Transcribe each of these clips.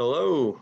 Hello.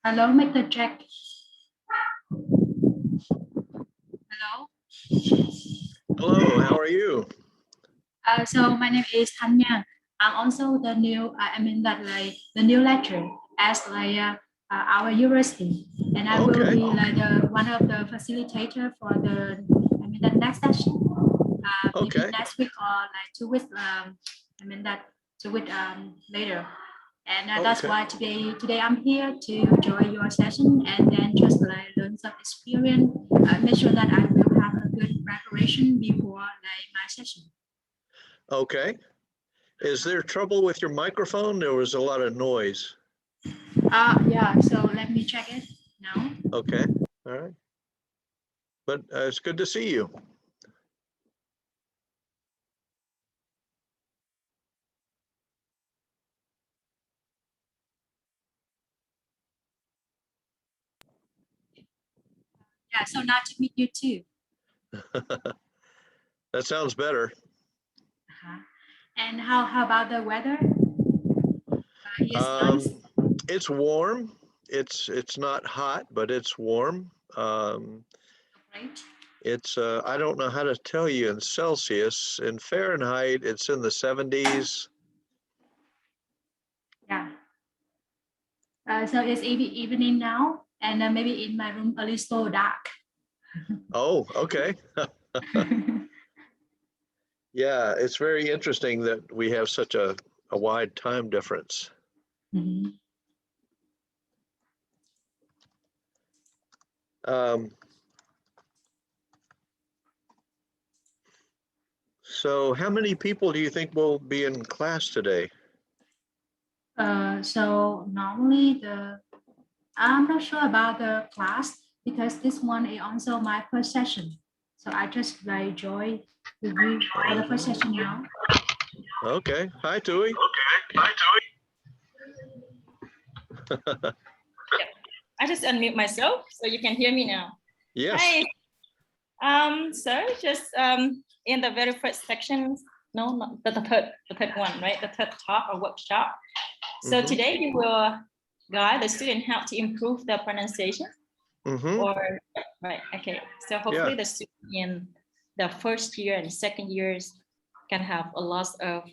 Hello, Mr. Jack. Hello. Hello, how are you? So my name is Tanya. I'm also the new. I mean that like the new lecturer as like our university, and I will Okay. be like one of the facilitator for the next session. Maybe Okay. next week or like 2 weeks. That 2 weeks later. And that's Okay. why today I'm here to join your session and then just like learn some experience, make sure that I will have a good preparation before like my session. Okay. Is there trouble with your microphone? There was a lot of noise. Yeah, so let me check it now. Okay. All right. But it's good to see you. Yeah, so nice to meet you too. That sounds better. And how about the weather? Yes, nice. It's warm. It's not hot, but it's warm. Great. It's I don't know how to tell you in Celsius. In Fahrenheit, it's in the 70s. Yeah. So it's evening now, and maybe in my room a little dark. Oh, okay. Yeah, it's very interesting that we have such a wide time difference. Mhm. So how many people do you think will be in class today? So normally I'm not sure about the class because this one is also my first session. So I just like join with you for the first session now. Okay. Hi, Tui. I just unmute myself so you can hear me now. Yes. Hi. So just in the very first section, no, not the third one, right? The third talk or workshop. So today we will guide the student how to improve their pronunciation. Or right, okay. So hopefully the student in the first year and second years can have a lot of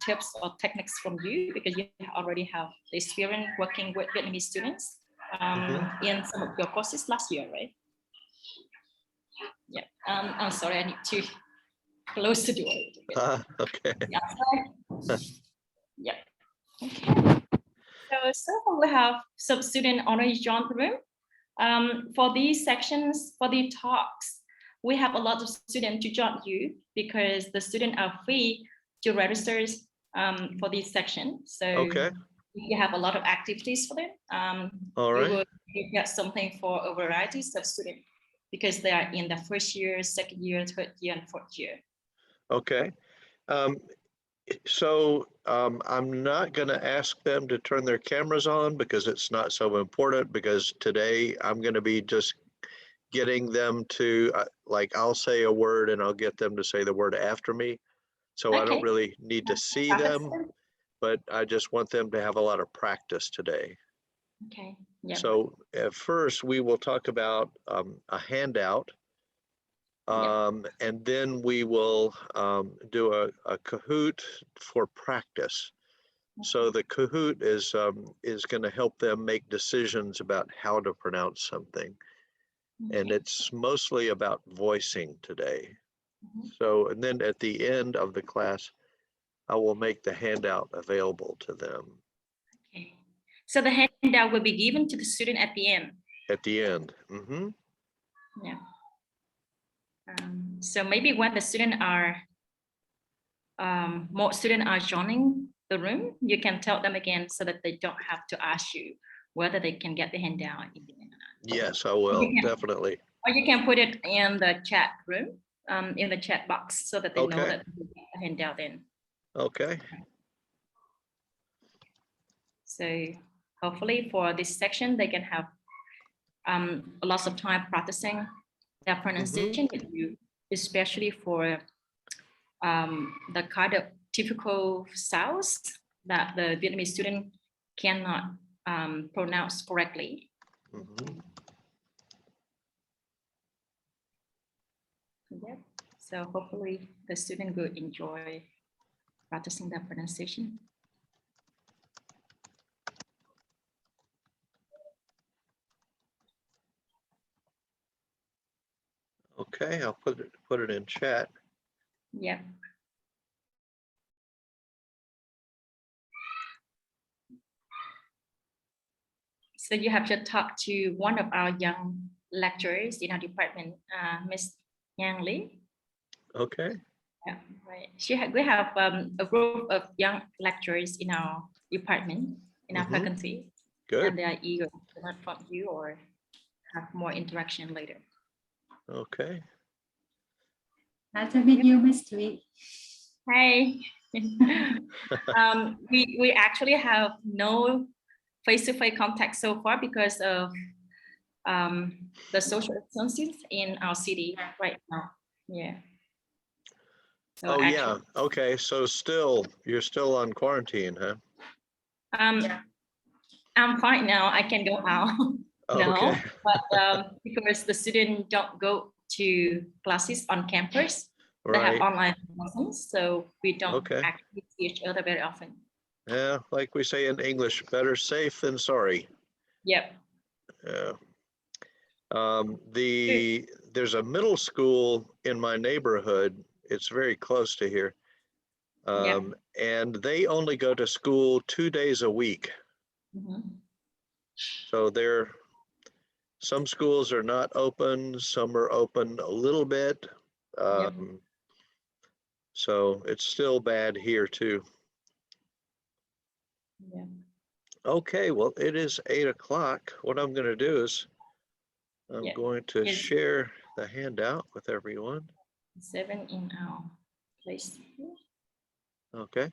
tips or techniques from you because you already have the experience working with Vietnamese students in some of your courses last year, right? Yeah. I'm sorry, I need to close the door. Okay. Yeah. Okay. So we have some student already joined the room. For these sections, for the talks, we have a lot of students to join you because the students are free to register for this section. So you have a lot of activities for them. All right. We will get something for a variety of students because they are in the first year, second year, third year, and fourth year. Okay. So I'm not going to ask them to turn their cameras on because it's not so important, because today I'm going to be just getting them to like, I'll say a word and I'll get them to say the word after me. So I don't really need to see them, but I just want them to have a lot of practice today. Okay. Yep. So at first we will talk about a handout. And then we will do a Kahoot for practice. So the Kahoot is going to help them make decisions about how to pronounce something. And it's mostly about voicing today. So, and then at the end of the class, I will make the handout available to them. Okay. So the handout will be given to the student at the end. At the end. Yeah. So maybe when the student are more students are joining the room, you can tell them again so that they don't have to ask you whether they can get the handout in the end or not. Yes, I will, definitely. Or you can put it in the chat room, in the chat box, so that they know that they get the handout in. Okay. So hopefully for this section, they can have lots of time practicing their pronunciation with you, especially for the kind of typical sounds that the Vietnamese student cannot pronounce correctly. Yep. So hopefully the student will enjoy practicing their pronunciation. Okay, I'll put it in chat. Yeah. So you have to talk to one of our young lecturers in our department, Miss Yang Lee. Okay. Yeah, right. We have a group of young lecturers in our department, in our faculty, Good. and they are eager to learn from you or have more interaction later. Okay. Nice to meet you, Miss Tweet. Hey. We actually have no face-to-face contact so far because of the social distancing in our city right now. Yeah. So Oh, actually, yeah. Okay. So you're still on quarantine, huh? I'm fine now. I can go out now, Okay. but because the students don't go to classes on campus, they have Right. online lessons, so we don't Okay. actually see each other very often. Yeah, like we say in English, better safe than sorry. Yep. Yeah. There's a middle school in my neighborhood. It's very close to here. And they only go to school 2 days a week. So some schools are not open, some are open a little bit. So it's still bad here too. Yeah. Okay, well, it is 8 o'clock. What I'm going to do is I'm going to share the handout with everyone. 7 in our place. Okay,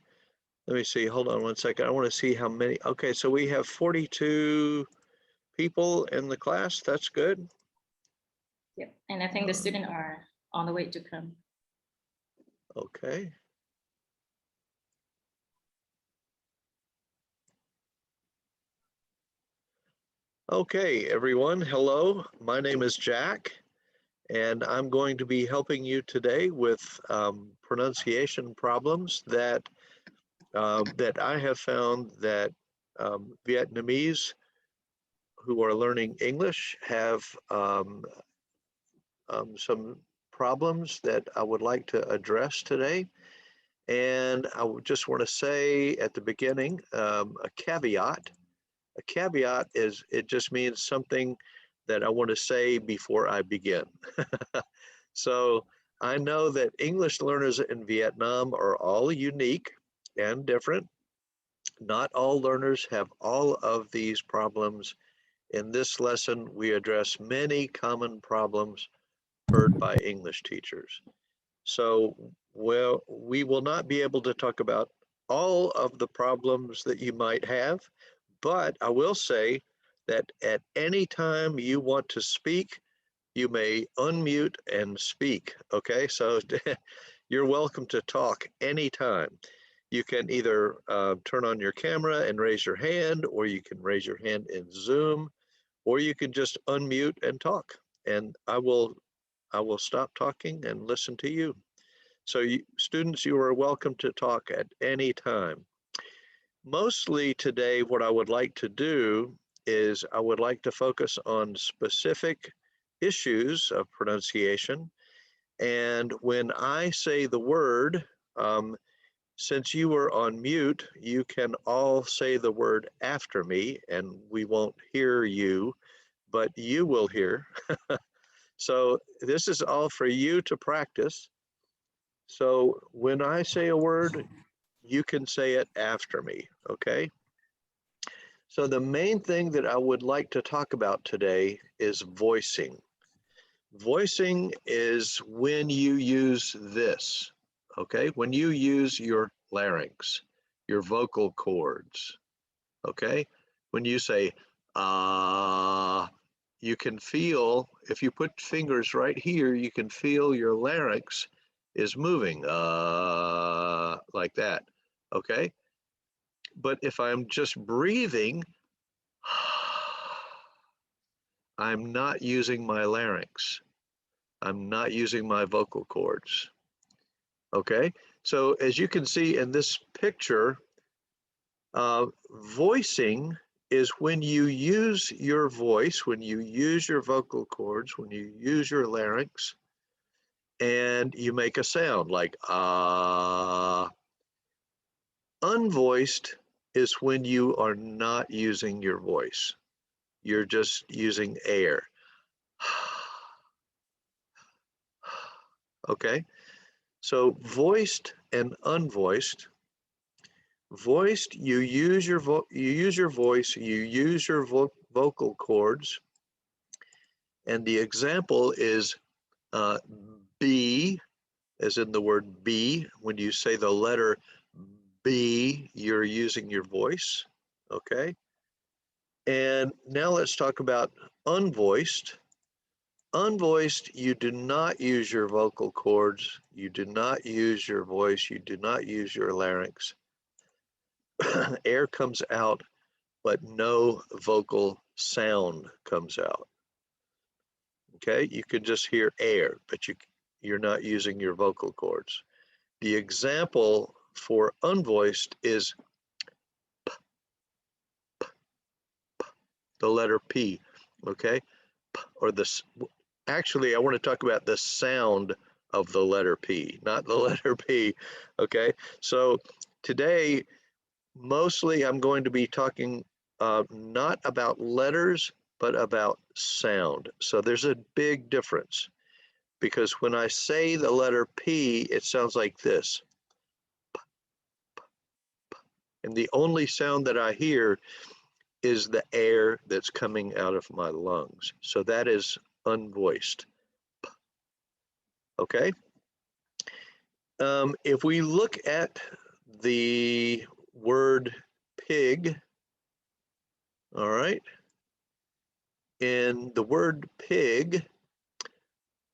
let me see. Hold on one second. I want to see how many. Okay, so we have 42 people in the class. That's good. Yep, and I think the students are on the way to come. Okay. Okay, everyone. Hello, my name is Jack, and I'm going to be helping you today with pronunciation problems that I have found that Vietnamese who are learning English have some problems that I would like to address today. And I would just want to say at the beginning, a caveat. A caveat is, it just means something that I want to say before I begin. So I know that English learners in Vietnam are all unique and different. Not all learners have all of these problems. In this lesson, we address many common problems heard by English teachers. So, well, we will not be able to talk about all of the problems that you might have, but I will say that at any time you want to speak, you may unmute and speak, okay? So you're welcome to talk anytime. You can either turn on your camera and raise your hand, or you can raise your hand in Zoom, or you can just unmute and talk, and I will stop talking and listen to you. So students, you are welcome to talk at any time. Mostly today, what I would like to do is I would like to focus on specific issues of pronunciation. And when I say the word, since you were on mute, you can all say the word after me, and we won't hear you, but you will hear. So this is all for you to practice. So when I say a word, you can say it after me, okay? So the main thing that I would like to talk about today is voicing. Voicing is when you use this, okay? When you use your larynx, your vocal cords, okay? When you say, you can feel, if you put fingers right here, you can feel your larynx is moving, like that, okay? But if I'm just breathing, I'm not using my larynx. I'm not using my vocal cords, okay? So as you can see in this picture, voicing is when you use your voice, when you use your vocal cords, when you use your larynx, and you make a sound like ah. Unvoiced is when you are not using your voice. You're just using air. Okay, so voiced and unvoiced. Voiced, you use your voice, you use your vocal cords, and the example is B, as in the word be. When you say the letter B, you're using your voice. Okay, and now let's talk about unvoiced. Unvoiced, you do not use your vocal cords, you do not use your voice, you do not use your larynx. Air comes out, but no vocal sound comes out. Okay, you can just hear air, but you're not using your vocal cords. The example for unvoiced is p, p, p, the letter P, okay? P, or this, actually, I want to talk about the sound of the letter P, not the letter P, okay? So today, mostly I'm going to be talking not about letters, but about sound. So there's a big difference, because when I say the letter P, it sounds like this. And the only sound that I hear is the air that's coming out of my lungs. So that is unvoiced. Okay? If we look at the word pig, all right, in the word pig,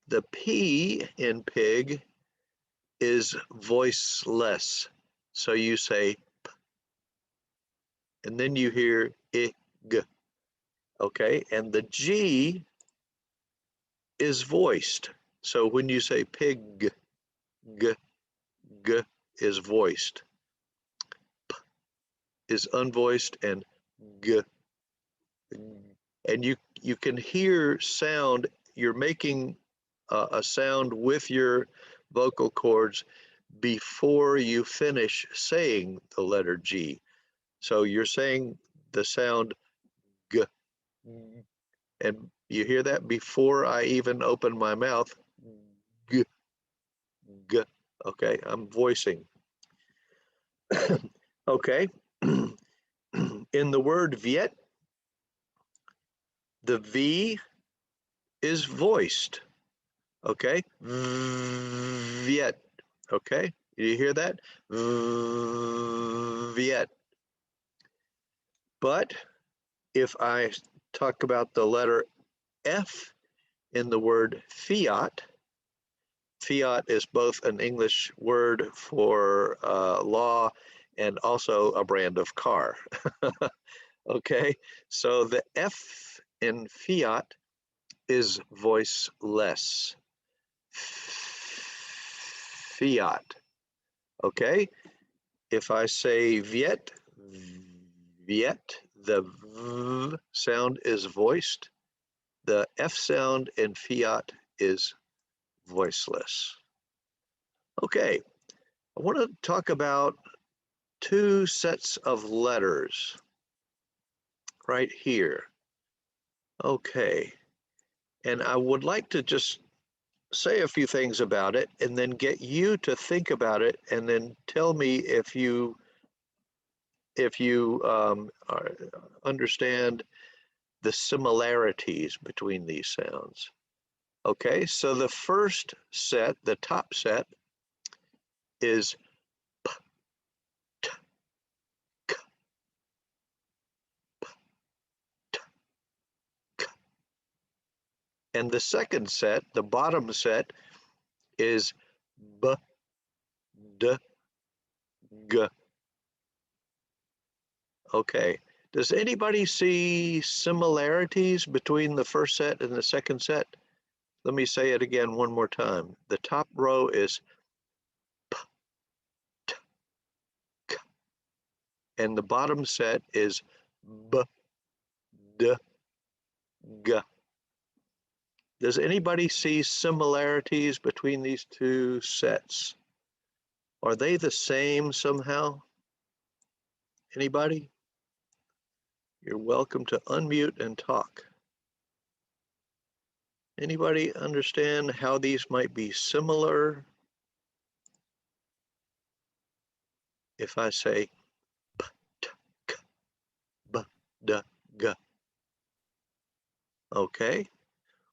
the P in pig is voiceless. So you say p, and then you hear I, g. Okay, and the G is voiced. So when you say pig, g, g is voiced. P is unvoiced, and g. And you can hear sound. You're making a sound with your vocal cords before you finish saying the letter G. So you're saying the sound g, and you hear that before I even open my mouth. G, g. Okay, I'm voicing. Okay. In the word Viet, the V is voiced. Okay, Viet. Okay, you hear that? Viet. But if I talk about the letter F in the word fiat, fiat is both an English word for law and also a brand of car. Okay, so the F in fiat is voiceless. Fiat. Okay, if I say Viet, Viet, the V sound is voiced. The F sound in fiat is voiceless. Okay, I want to talk about two sets of letters right here. Okay, and I would like to just say a few things about it and then get you to think about it and then tell me if you understand the similarities between these sounds. Okay, so the first set, the top set, is p, t, k, p, t, k. And the second set, the bottom set, is b, d, g. Okay, does anybody see similarities between the first set and the second set? Let me say it again one more time. The top row is p, t, k, and the bottom set is b, d, g. Does anybody see similarities between these two sets? Are they the same somehow? Anybody? You're welcome to unmute and talk. Anybody understand how these might be similar? If I say b, t, k, b, d, g. Okay.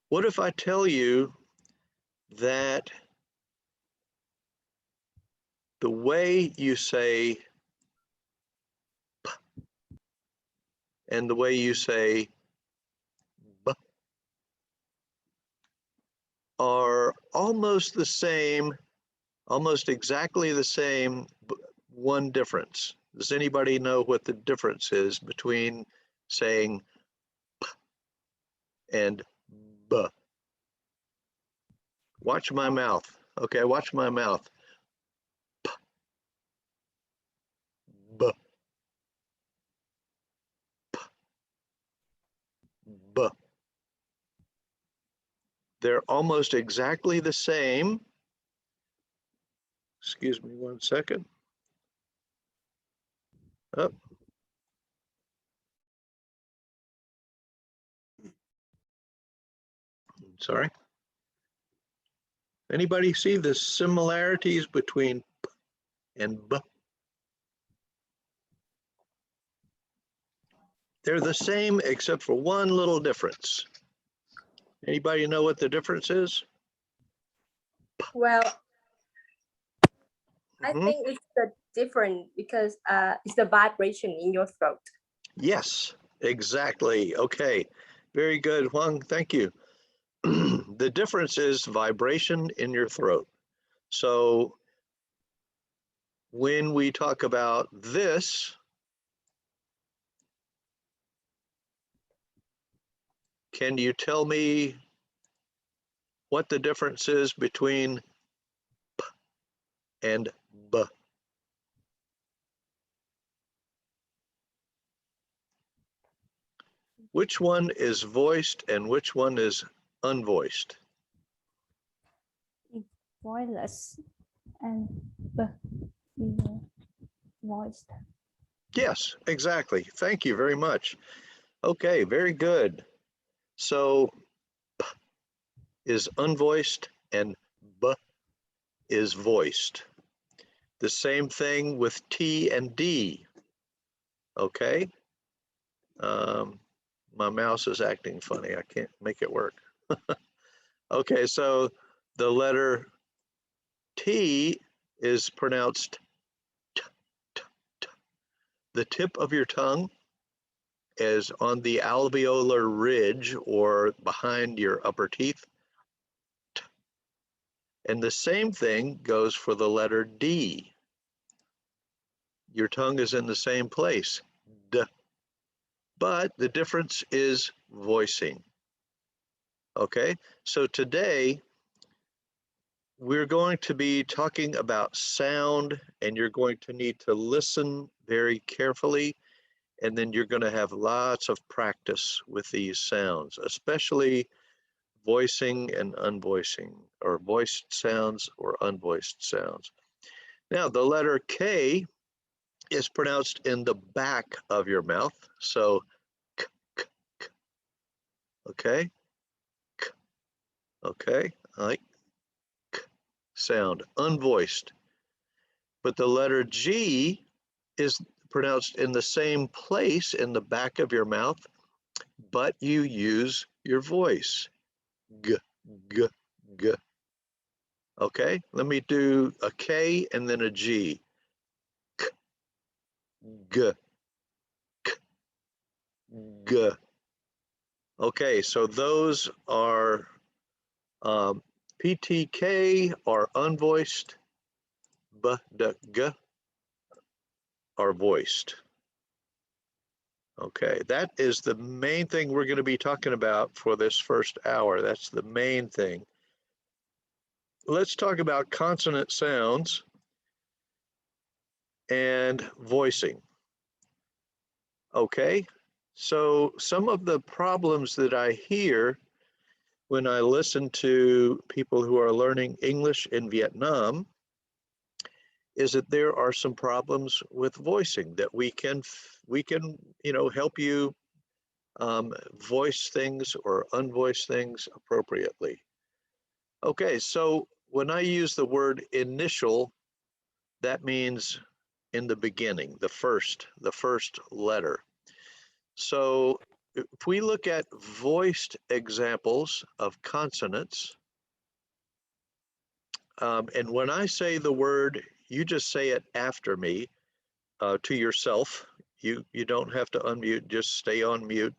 What if I tell you that the way you say p and the way you say b are almost the same, almost exactly the same, but one difference? Does anybody know what the difference is between saying p and b? Watch my mouth. Okay, watch my mouth. P, b, p, b. They're almost exactly the same. Excuse me 1 second. Oh. Sorry. Anybody see the similarities between p and b? They're the same except for one little difference. Anybody know what the difference is? Well, I Mhm. think it's the different because it's the vibration in your throat. Yes, exactly. Okay, very good, Huang. Thank you. The difference is vibration in your throat. So when we talk about this, can you tell me what the difference is between p and b? Which one is voiced and which one is unvoiced? Voiceless and voiced. Yes, exactly. Thank you very much. Okay, very good. So p is unvoiced and b is voiced. The same thing with T and D. Okay. My mouse is acting funny. I can't make it work. Okay, so the letter T is pronounced t, t, t. The tip of your tongue is on the alveolar ridge or behind your upper teeth. T. And the same thing goes for the letter D. Your tongue is in the same place, D. But the difference is voicing. Okay, so today we're going to be talking about sound, and you're going to need to listen very carefully, and then you're going to have lots of practice with these sounds, especially voicing and unvoicing, or voiced sounds or unvoiced sounds. Now, the letter K is pronounced in the back of your mouth, so k, k, k. Okay, k, okay, like k sound, unvoiced. But the letter G is pronounced in the same place in the back of your mouth, but you use your voice. G, g, g. Okay, let me do a K and then a G. K, g, k, g. Okay, so those are PTK are unvoiced, B, D, G are voiced. Okay, that is the main thing we're going to be talking about for this first hour. That's the main thing. Let's talk about consonant sounds and voicing. Okay, so some of the problems that I hear when I listen to people who are learning English in Vietnam is that there are some problems with voicing that we can help you voice things or unvoice things appropriately. Okay, so when I use the word initial, that means in the beginning, the first letter. So if we look at voiced examples of consonants, and when I say the word, you just say it after me to yourself. You don't have to unmute, just stay on mute.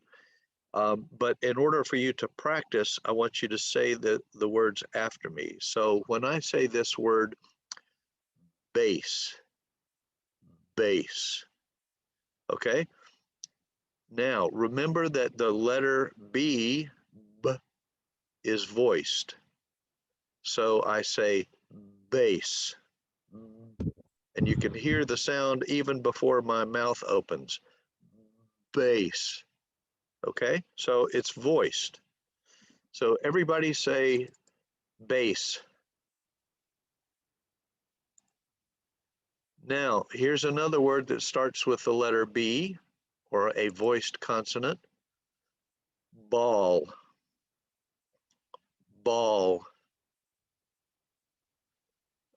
But in order for you to practice, I want you to say the words after me. So when I say this word, base, base, okay? Now, remember that the letter B is voiced. So I say bass, and you can hear the sound even before my mouth opens. Bass, okay? So it's voiced. So everybody say bass. Now, here's another word that starts with the letter B, or a voiced consonant. Ball, ball.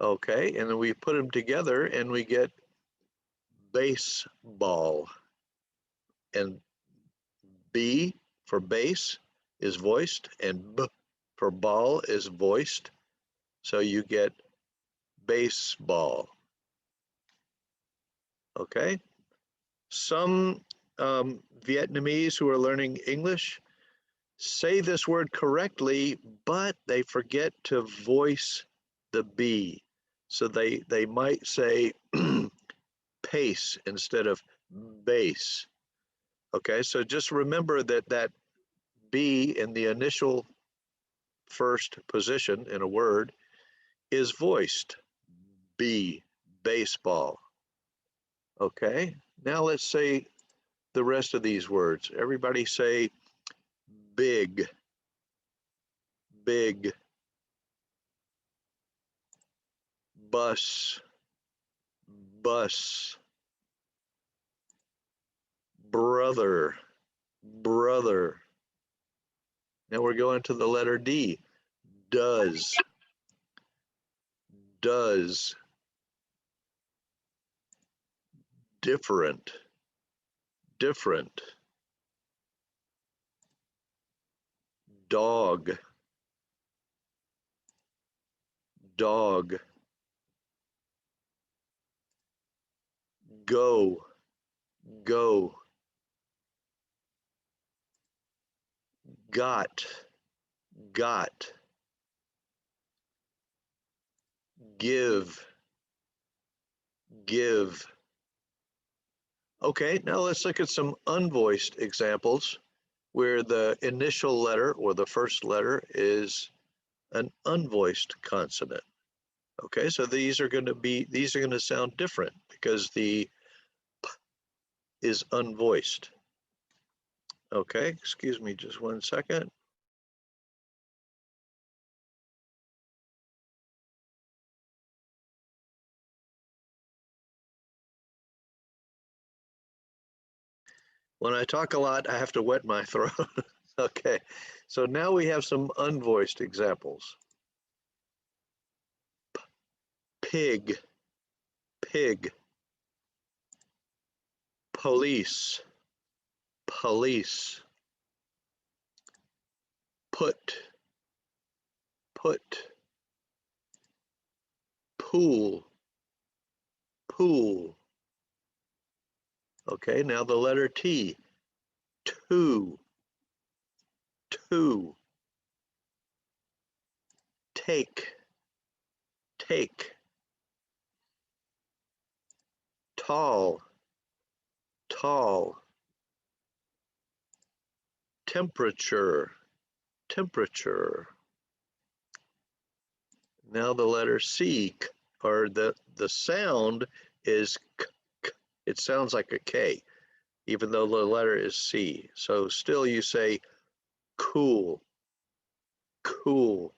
Okay, and then we put them together and we get baseball. And B for bass is voiced, and B for ball is voiced. So you get baseball. Okay, some Vietnamese who are learning English say this word correctly, but they forget to voice the B. So they might say pace instead of bass. Okay, so just remember that B in the initial first position in a word is voiced. B, baseball. Okay, now let's say the rest of these words. Everybody say big, big, bus, bus, brother, brother. Now we're going to the letter D. Does, does, different, different, dog, dog, go, go, got, got, give, give. Okay, now let's look at some unvoiced examples where the initial letter or the first letter is an unvoiced consonant. Okay, so these are going to sound different because the p is unvoiced. Okay, excuse me just one second. When I talk a lot, I have to wet my throat. Okay, so now we have some unvoiced examples. Pig, pig. Police, police. Put, put. Pool, pool. Okay, now the letter T. Two, two. Take, take. Tall, tall. Temperature, temperature. Now the letter C, or the sound is k, k. It sounds like a K, even though the letter is C. So still you say cool, cool.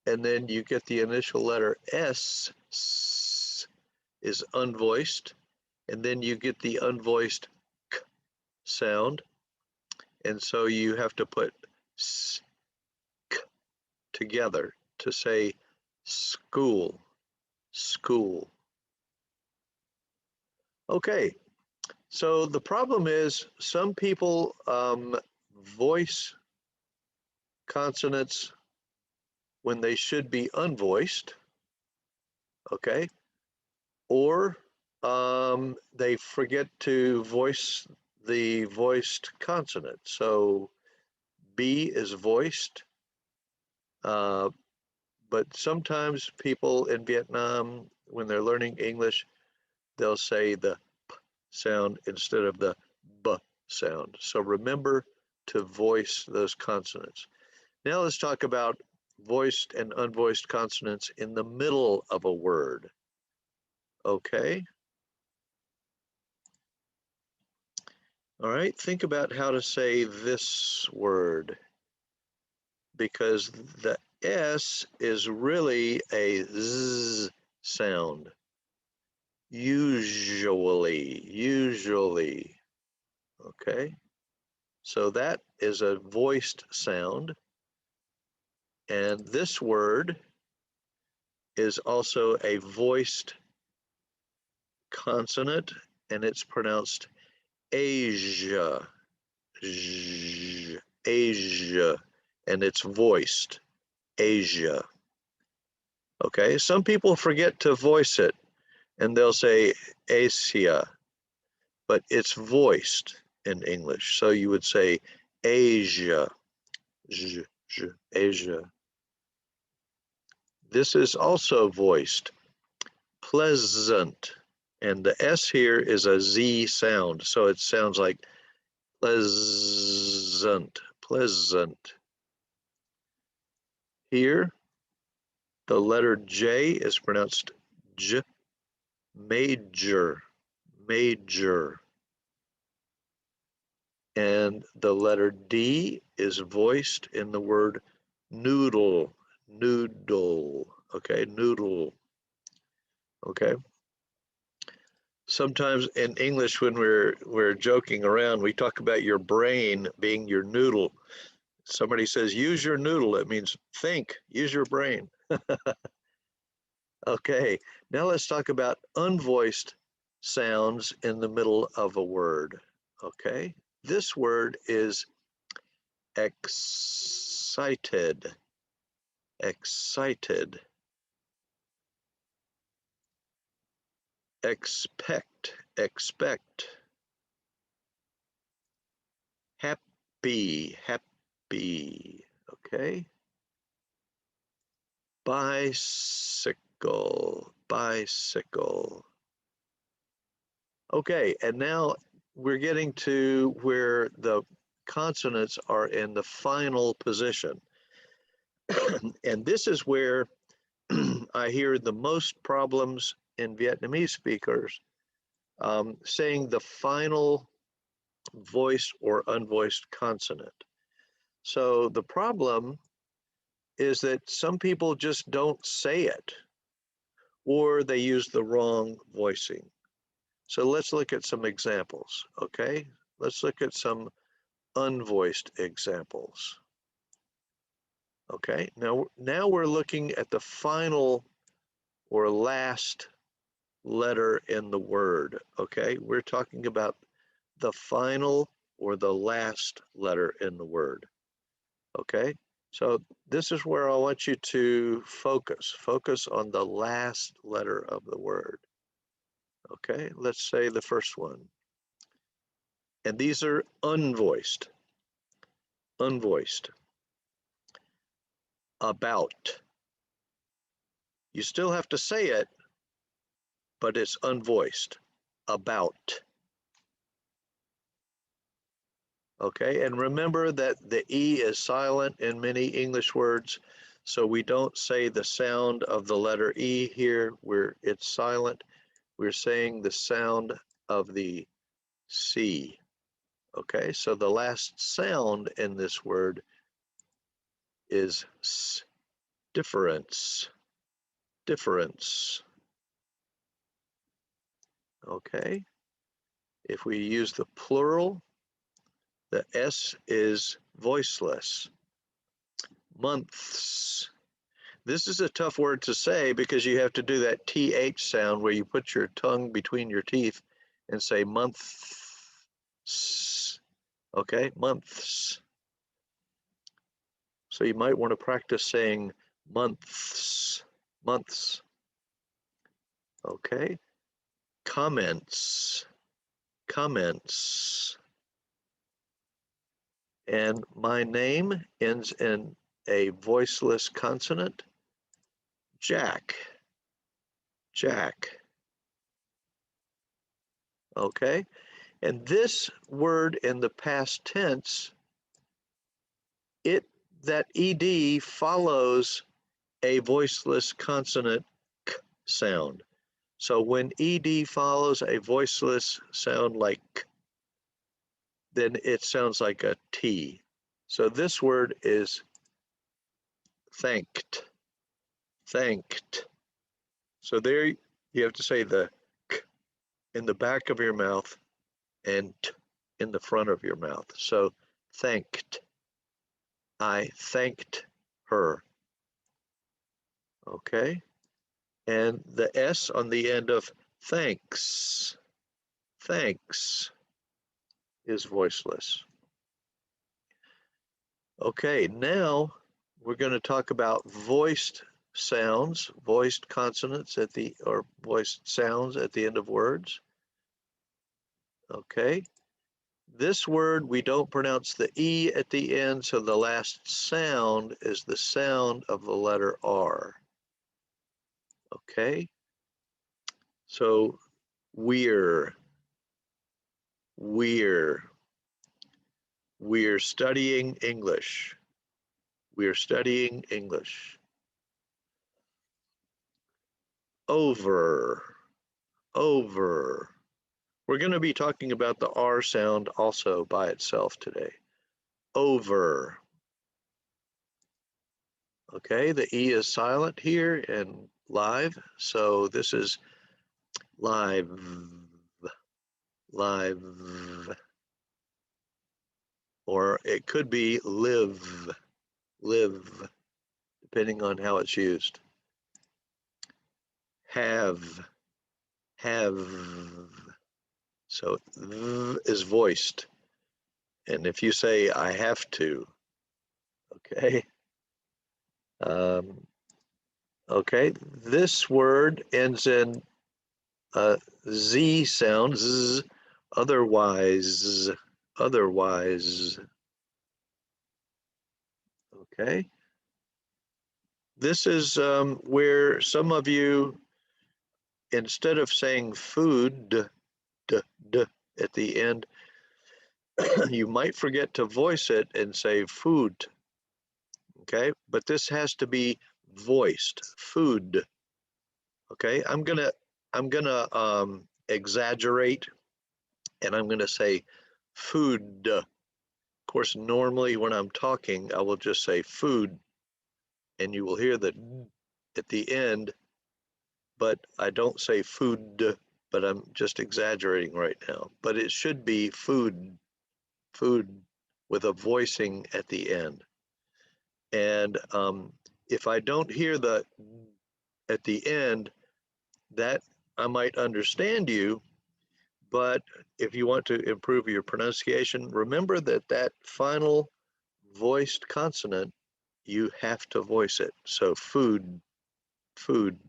And then you get the initial letter S, is unvoiced, and then you get the unvoiced K sound. And so you have to put S, K together to say school, school. Okay, so the problem is some people voice consonants when they should be unvoiced, okay? Or they forget to voice the voiced consonant. So B is voiced, but sometimes people in Vietnam, when they're learning English, they'll say the P sound instead of the B sound. So remember to voice those consonants. Now let's talk about voiced and unvoiced consonants in the middle of a word. Okay. All right, think about how to say this word, because the S is really a Z sound. Usually, okay? So that is a voiced sound. And this word is also a voiced consonant, and it's pronounced Asia, Asia, and it's voiced, Asia. Okay, some people forget to voice it, and they'll say Asia, but it's voiced in English. So you would say Asia, Asia. This is also voiced, pleasant, and the S here is a Z sound, so it sounds like pleasant, pleasant. Here, the letter J is pronounced J, major, major. And the letter D is voiced in the word noodle, noodle, okay, noodle, okay. Sometimes in English, when we're joking around, we talk about your brain being your noodle. Somebody says, use your noodle, it means think, use your brain. Okay, now let's talk about unvoiced sounds in the middle of a word, okay? This word is excited, excited. Expect, expect. Happy, happy, okay? Bicycle, bicycle. Okay, and now we're getting to where the consonants are in the final position. And this is where I hear the most problems in Vietnamese speakers saying the final voiced or unvoiced consonant. So the problem is that some people just don't say it, or they use the wrong voicing. So let's look at some examples, okay? Let's look at some unvoiced examples. Okay, now we're looking at the final or last letter in the word, okay? We're talking about the final or the last letter in the word, okay? So this is where I want you to focus. Focus on the last letter of the word. Okay, let's say the first one. And these are unvoiced. Unvoiced. About. You still have to say it, but it's unvoiced. About. Okay, and remember that the E is silent in many English words, so we don't say the sound of the letter E here where it's silent. We're saying the sound of the C. Okay, so the last sound in this word is s, difference, difference. Okay. If we use the plural, the S is voiceless. Months. This is a tough word to say because you have to do that TH sound where you put your tongue between your teeth and say months. Okay, months. So you might want to practice saying months, months. Okay, comments, comments. And my name ends in a voiceless consonant. Jack, Jack. Okay, and this word in the past tense, that ed follows a voiceless consonant k sound. So when ed follows a voiceless sound like k, then it sounds like a T. So this word is thanked, thanked. So there you have to say the k in the back of your mouth and t in the front of your mouth. So thanked, I thanked her. Okay, and the S on the end of thanks, thanks is voiceless. Okay, now we're going to talk about voiced sounds, voiced consonants at the, or voiced sounds at the end of words. Okay, this word we don't pronounce the E at the end, so the last sound is the sound of the letter R. Okay, so we're studying English. We're studying English. Over, over. We're going to be talking about the R sound also by itself today. Over. Okay, the E is silent here and live, so this is live, live. Or it could be live, live, depending on how it's used. Have. So is voiced. And if you say I have to, okay. Okay, this word ends in a Z sound, z, otherwise, otherwise. Okay. This is where some of you, instead of saying food, d, at the end, you might forget to voice it and say food. Okay, but this has to be voiced, food. Okay, I'm gonna exaggerate, and I'm gonna say food. Of course, normally when I'm talking, I will just say food, and you will hear the at the end, but I don't say food, but I'm just exaggerating right now. But it should be food, food with a voicing at the end. And if I don't hear the at the end, that I might understand you, but if you want to improve your pronunciation, remember that that final voiced consonant, you have to voice it. So food, food.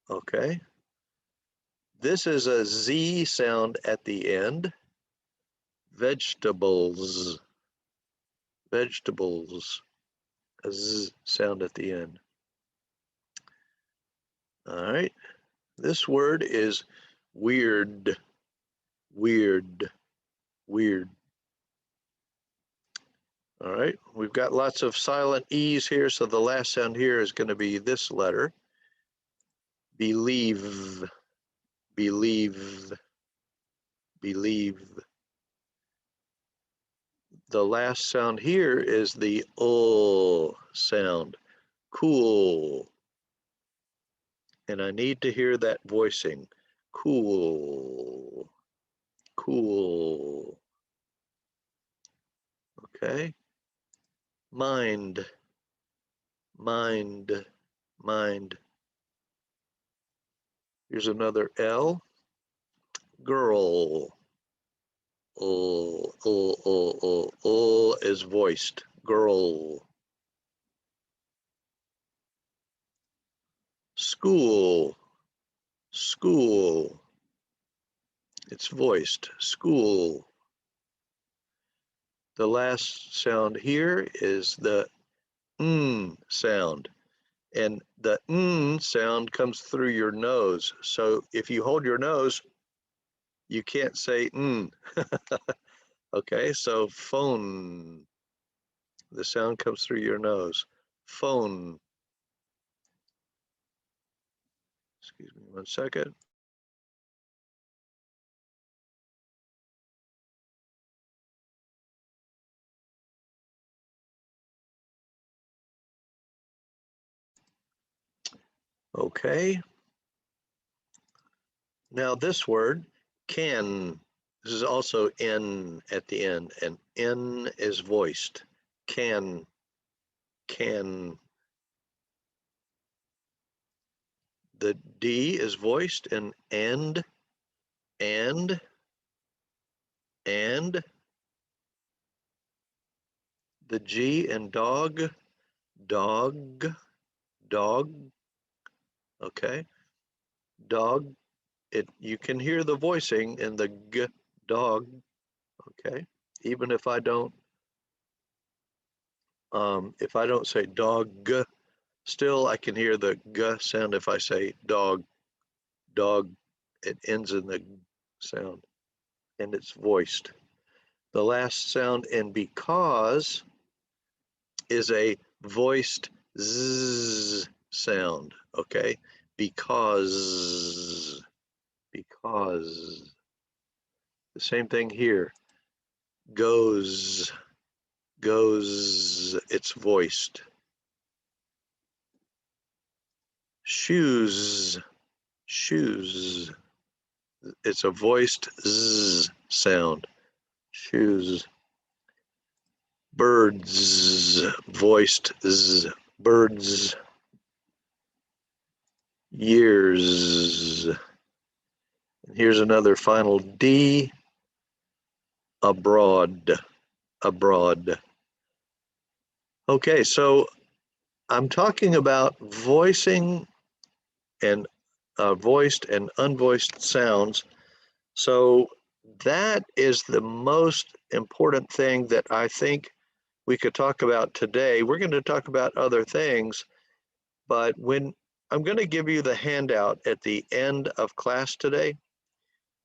Okay. This is a Z sound at the end. Vegetables, vegetables, a Z sound at the end. All right. This word is weird, weird, weird. All right, we've got lots of silent E's here, so the last sound here is going to be this letter. Believe, believe, believe. The last sound here is the sound. Cool. And I need to hear that voicing. Cool. Cool. Okay. Mind. Mind. Mind. Here's another L. Girl. Is voiced. Girl. School. School. It's voiced. School. The last sound here is the sound. And the sound comes through your nose. So if you hold your nose, you can't say Okay, so phone. The sound comes through your nose. Phone. Excuse me 1 second. Okay. Now this word, can. This is also N at the end, and N is voiced. Can. The D is voiced, and. The G in dog, dog. Okay. Dog. You can hear the voicing in the G, dog. Okay. Even if I don't say dog, still I can hear the G sound if I say dog. It ends in the sound and it's voiced. The last sound in because is a voiced Z sound, okay? Because. The same thing here. Goes, it's voiced. Shoes, it's a voiced Z sound. Shoes. Birds, voiced Z. Birds. Years. Here's another final D. Abroad. Okay, so I'm talking about voicing and voiced and unvoiced sounds. So that is the most important thing that I think we could talk about today. We're going to talk about other things, but when I'm going to give you the handout at the end of class today.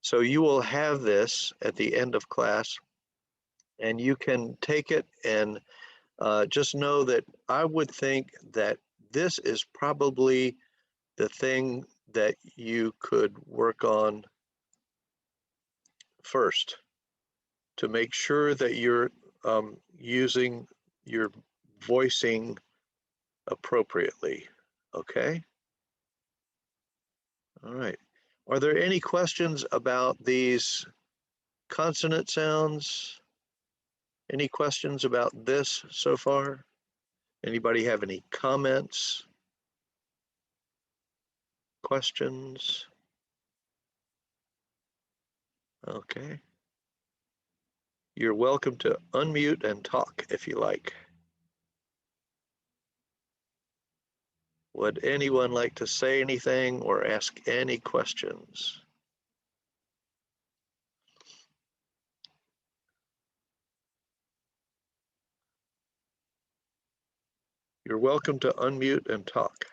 So you will have this at the end of class and you can take it and just know that I would think that this is probably the thing that you could work on first to make sure that you're using your voicing appropriately, okay? All right. Are there any questions about these consonant sounds? Any questions about this so far? Anybody have any comments? Questions? Okay. You're welcome to unmute and talk if you like. Would anyone like to say anything or ask any questions? You're welcome to unmute and talk.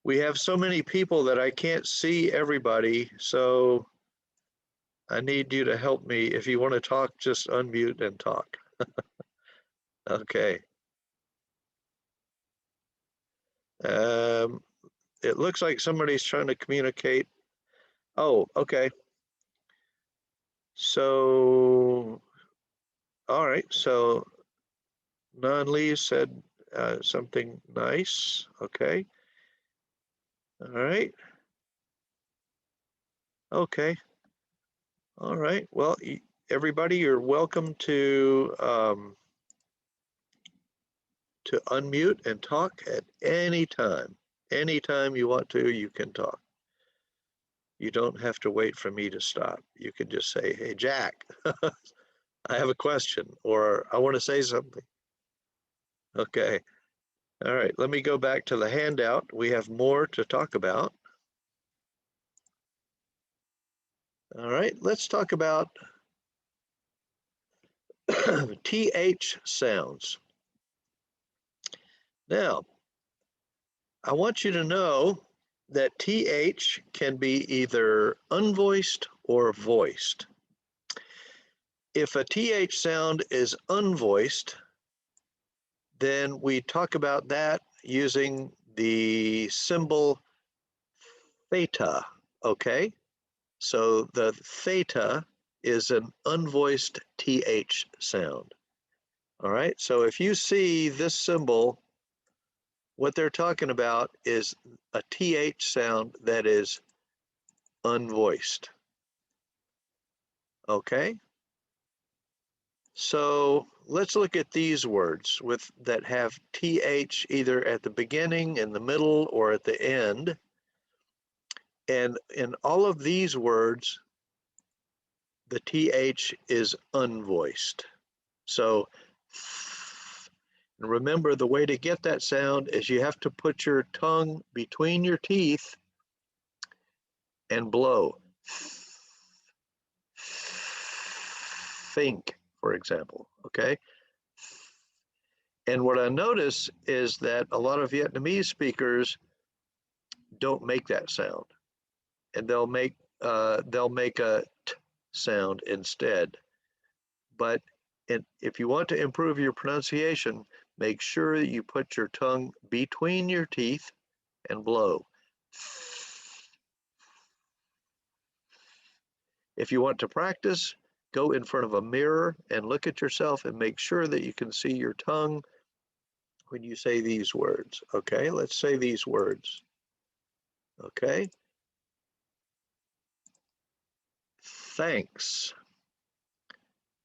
We have so many people that I can't see everybody, so I need you to help me. If you want to talk, just unmute and talk. Okay. It looks like somebody's trying to communicate. Oh, okay. So All right, so Non-Lee said something nice. Okay. All right. Okay. All right. Well, everybody, you're welcome to unmute and talk at any time. Anytime you want to, you can talk. You don't have to wait for me to stop. You can just say, hey, Jack, I have a question, or I want to say something. Okay. All right. Let me go back to the handout. We have more to talk about. All right. Let's talk about TH sounds. Now, I want you to know that TH can be either unvoiced or voiced. If a TH sound is unvoiced, then we talk about that using the symbol theta, okay? So the theta is an unvoiced TH sound. All right, so if you see this symbol, what they're talking about is a TH sound that is unvoiced. Okay? So let's look at these words that have TH either at the beginning, in the middle, or at the end. And in all of these words, the TH is unvoiced. So remember, the way to get that sound is you have to put your tongue between your teeth and blow. Think, for example, okay? And what I notice is that a lot of Vietnamese speakers don't make that sound, and they'll make a t sound instead. But if you want to improve your pronunciation, make sure that you put your tongue between your teeth and blow. If you want to practice, go in front of a mirror and look at yourself and make sure that you can see your tongue when you say these words. Okay, let's say these words. Okay. Thanks.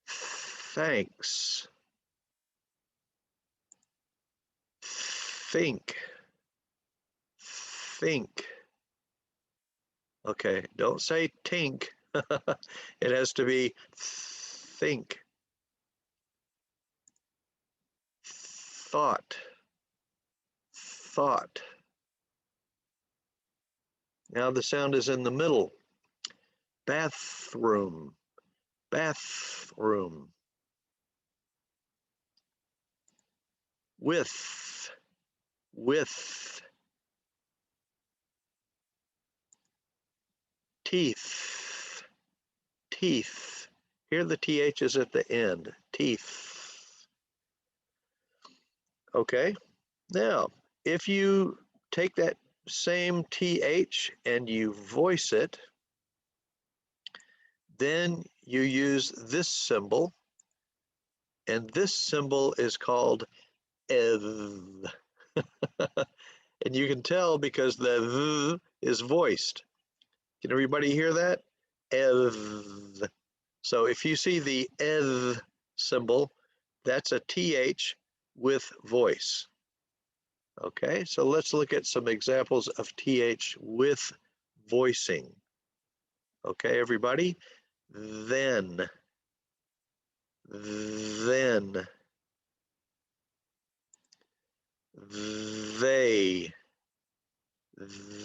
Thanks. Think. Think. Okay, don't say tink. It has to be think. Thought. Thought. Now the sound is in the middle. Bathroom. Bathroom. With. With. Teeth. Teeth. Here the TH is at the end. Teeth. Okay. Now, if you take that same TH and you voice it, then you use this symbol, and this symbol is called EV. And you can tell because the V is voiced. Can everybody hear that? EV. So if you see the EV symbol, that's a TH with voice. Okay, so let's look at some examples of TH with voicing. Okay, everybody. Then. Then. They.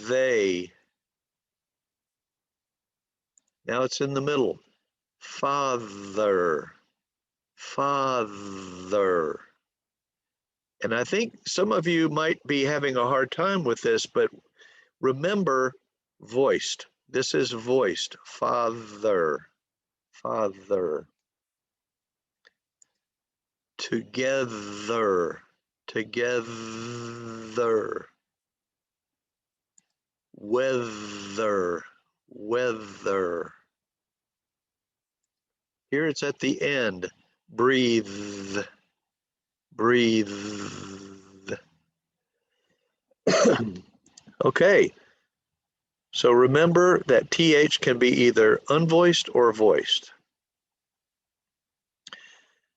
They. Now it's in the middle. Father. Father. And I think some of you might be having a hard time with this, but remember voiced. This is voiced. Father. Father. Together. Together. Weather. Weather. Here it's at the end. breathe, breathe. Okay, so remember that TH can be either unvoiced or voiced.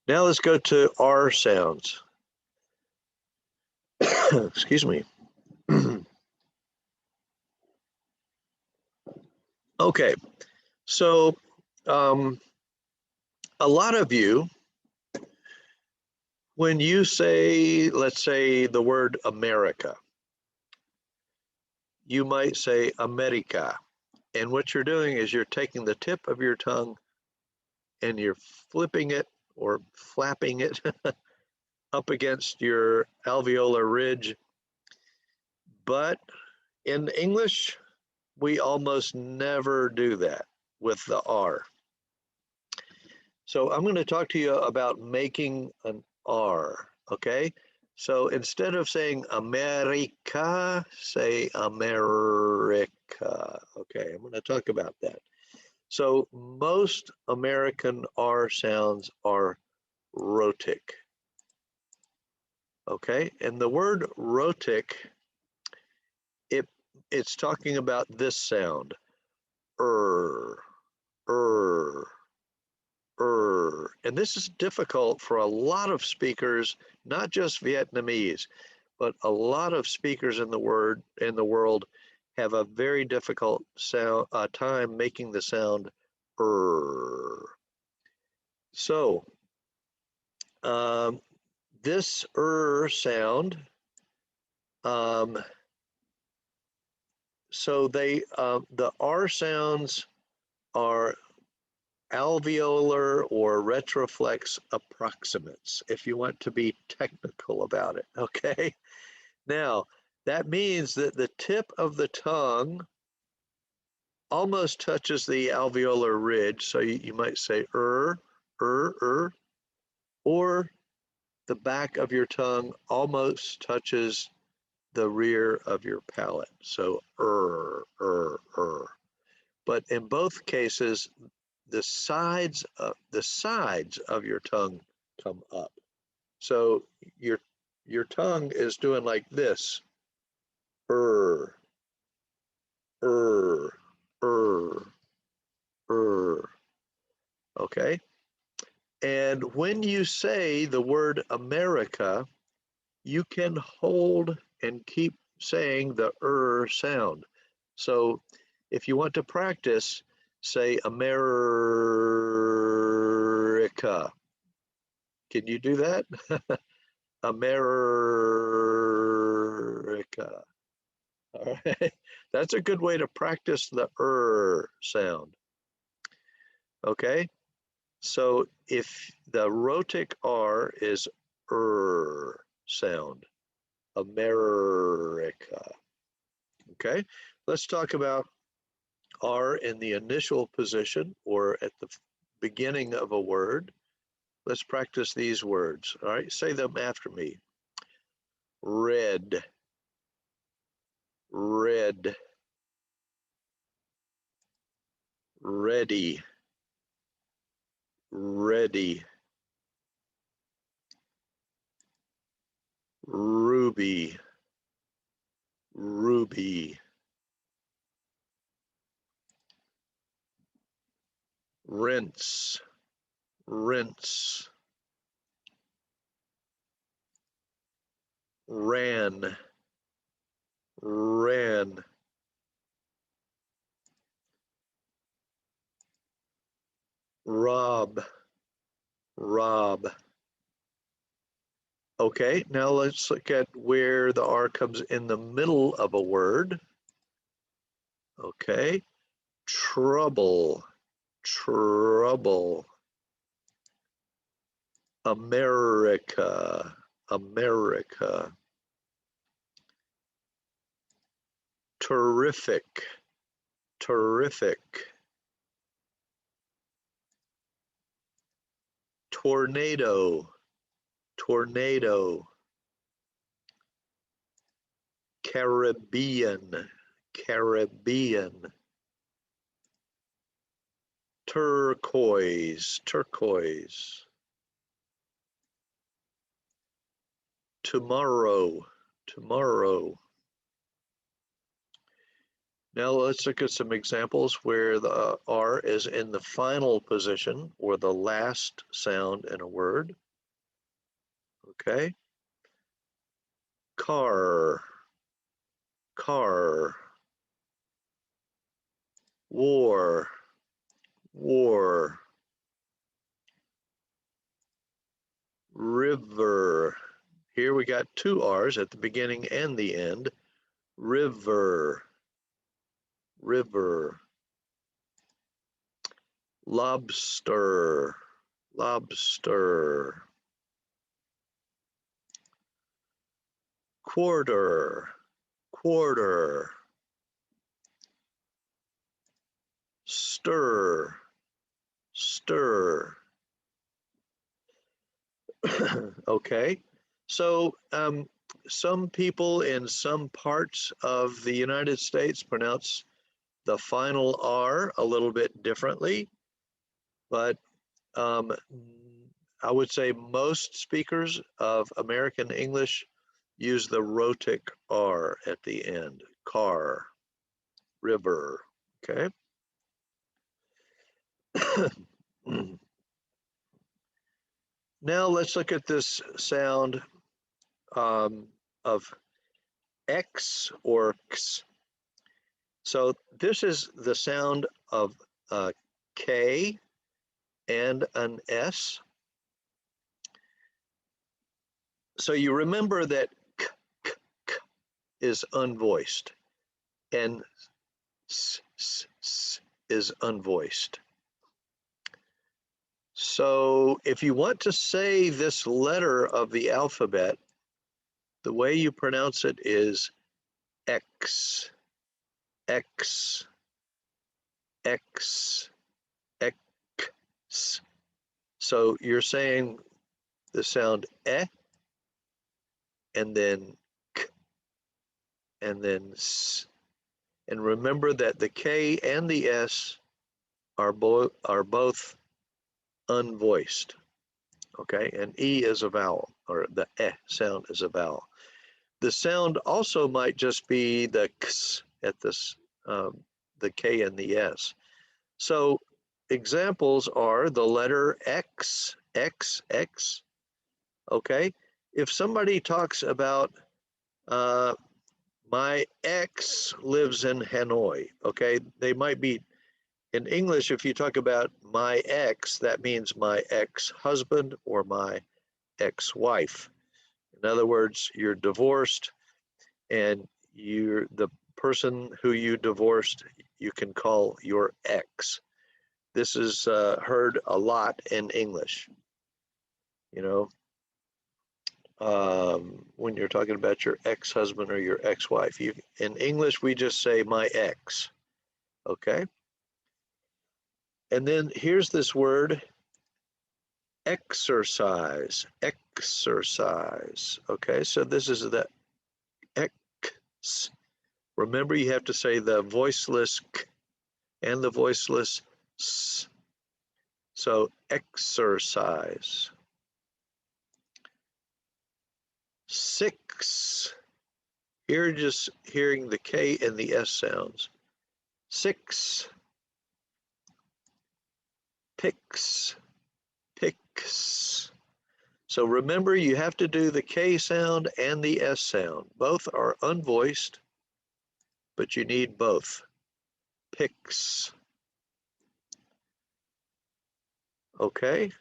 Now let's go to R sounds. Excuse me. Okay, so a lot of you, when you say, let's say the word America, you might say America. And what you're doing is you're taking the tip of your tongue and you're flipping it or flapping it up against your alveolar ridge. But in English, we almost never do that with the R. So I'm going to talk to you about making an R, okay? So instead of saying America, say America. Okay, I'm going to talk about that. So most American R sounds are rhotic. Okay, and the word rhotic, it's talking about this sound. And this is difficult for a lot of speakers, not just Vietnamese, but a lot of speakers in the world have a very difficult time making the sound So this sound, so the R sounds are alveolar or retroflex approximates, if you want to be technical about it, okay? Now, that means that the tip of the tongue almost touches the alveolar ridge, so you might say or the back of your tongue almost touches the rear of your palate, so But in both cases, the sides of your tongue come up. So your tongue is doing like this. Okay. And when you say the word America, you can hold and keep saying the sound. So if you want to practice, say America. Can you do that? America. All right. That's a good way to practice the sound. Okay. So if the rhotic R is sound, America. Okay. Let's talk about R in the initial position or at the beginning of a word. Let's practice these words. All right, say them after me. Red, red, ready, ready, ruby, ruby, rinse, rinse, ran, ran, rob, rob. Okay, now let's look at where the R comes in the middle of a word. Okay, trouble, trouble. America, America. Terrific, terrific. Tornado, tornado. Caribbean, Caribbean. Turquoise, turquoise. tomorrow, tomorrow. Now let's look at some examples where the R is in the final position or the last sound in a word. Okay. Car, car. War, war. River. Here we got two R's at the beginning and the end. River, river. Lobster, lobster. Quarter, quarter. Stir, stir. Okay, so some people in some parts of the United States pronounce the final R a little bit differently, but I would say most speakers of American English use the rhotic R at the end. Car, river, okay? Now let's look at this sound of X or X. So this is the sound of K and an S. So you remember that K, K, K is unvoiced and S, S, S is unvoiced. So if you want to say this letter of the alphabet, the way you pronounce it is X, X, X, X. So you're saying the sound E, and then K, and then S. And remember that the K and the S are both unvoiced, okay? And E is a vowel, or the E sound is a vowel. The sound also might just be the X at this, the K and the S. So examples are the letter X, X, X, okay? If somebody talks about, my ex lives in Hanoi, okay? They might be, in English, if you talk about my ex, that means my ex-husband or my ex-wife. In other words, you're divorced and you're the person who you divorced, you can call your ex. This is heard a lot in English, you know, when you're talking about your ex-husband or your ex-wife. In English, we just say my ex, okay? And then here's this word, exercise, exercise, okay? So this is the X. Remember, you have to say the voiceless K and the voiceless S. So exercise. 6. Here, just hearing the K and the S sounds. 6. Picks, picks. So remember, you have to do the K sound and the S sound. Both are unvoiced, but you need both. Picks. Okay.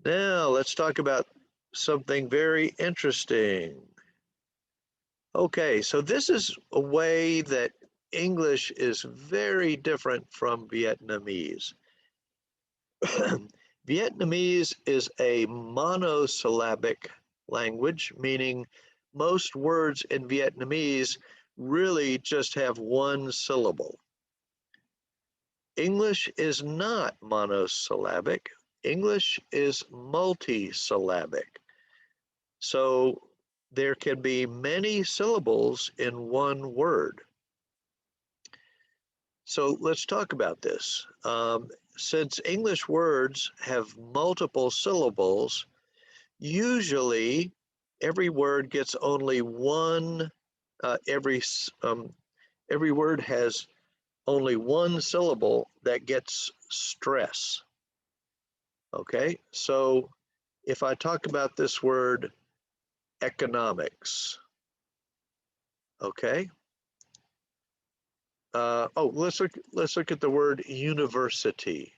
Now let's talk about something very interesting. Okay, so this is a way that English is very different from Vietnamese. Vietnamese is a monosyllabic language, meaning most words in Vietnamese really just have one syllable. English is not monosyllabic. English is multisyllabic. So there can be many syllables in one word. So let's talk about this. Since English words have multiple syllables, usually every word gets only one, every word has only one syllable that gets stress. Okay, so if I talk about this word economics, okay. Oh, let's look at the word university.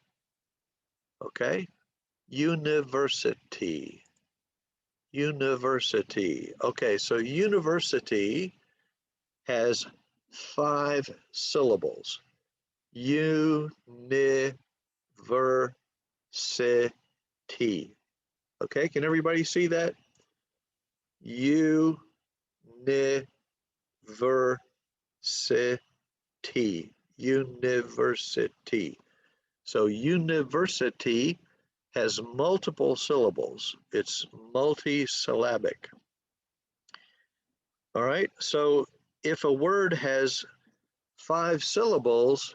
Okay, university. University. Okay, so university has 5 syllables. University. Okay, can everybody see that? University. University. So university has multiple syllables. It's multisyllabic. All right, so if a word has 5 syllables,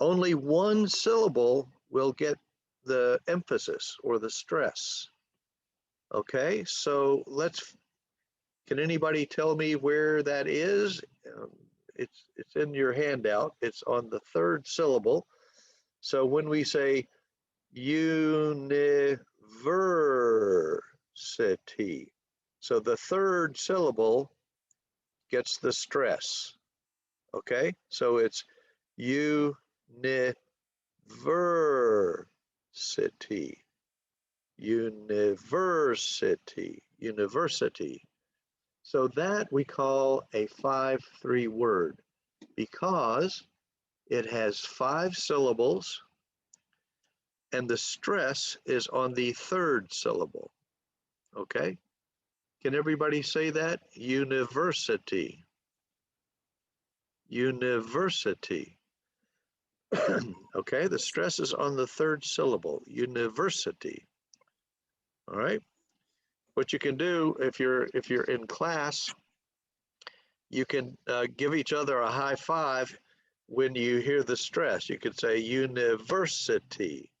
only one syllable will get the emphasis or the stress. Okay, so can anybody tell me where that is? It's in your handout. It's on the 3rd syllable. So when we say university, so the 3rd syllable gets the stress. Okay, so it's university, university, university. So that we call a 5-3 word because it has 5 syllables and the stress is on the 3rd syllable. Okay, can everybody say that? University. University. Okay, the stress is on the 3rd syllable, university. All right. What you can do if you're in class, you can give each other a high five when you hear the stress. You could say university,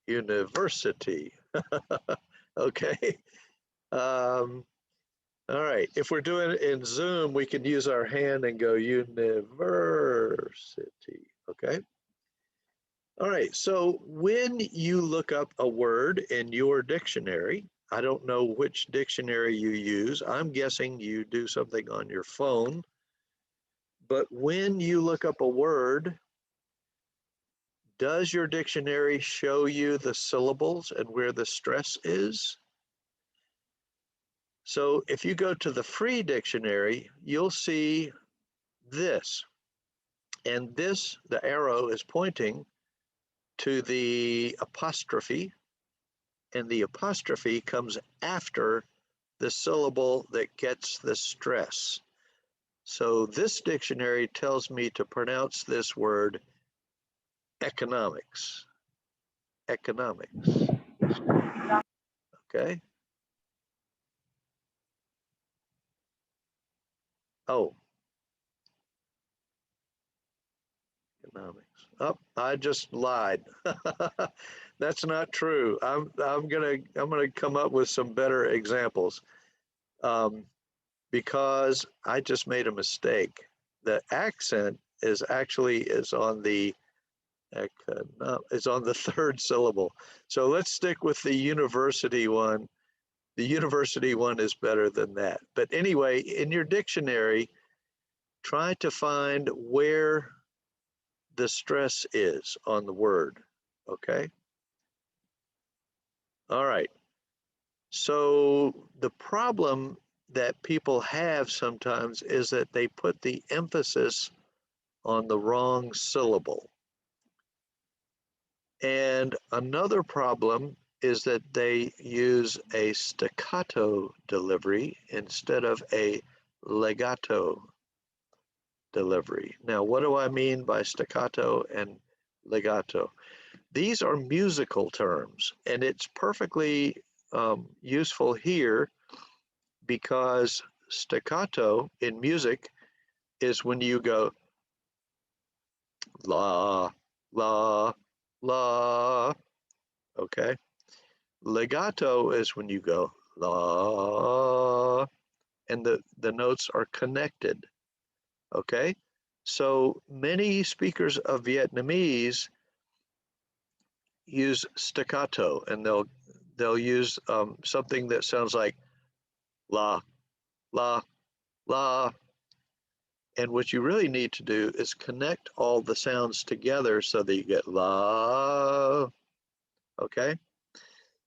university. Okay. All right. If we're doing it in Zoom, we can use our hand and go university. Okay. All right, so when you look up a word in your dictionary, I don't know which dictionary you use. I'm guessing you do something on your phone. But when you look up a word, does your dictionary show you the syllables and where the stress is? So if you go to the free dictionary, you'll see this. And this, the arrow is pointing to the apostrophe, and the apostrophe comes after the syllable that gets the stress. So this dictionary tells me to pronounce this word economics. Economics. Okay. Oh. Economics. Oh, I just lied. That's not true. I'm gonna come up with some better examples because I just made a mistake. The accent is on the 3rd syllable. So let's stick with the university one. The university one is better than that. But anyway, in your dictionary, try to find where the stress is on the word, okay? All right. So the problem that people have sometimes is that they put the emphasis on the wrong syllable. And another problem is that they use a staccato delivery instead of a legato delivery. Now, what do I mean by staccato and legato? These are musical terms, and it's perfectly useful here because staccato in music is when you go la, la, la, okay? Legato is when you go la, and the notes are connected, okay? So many speakers of Vietnamese use staccato, and they'll use something that sounds like la, la, la. And what you really need to do is connect all the sounds together so that you get la, okay?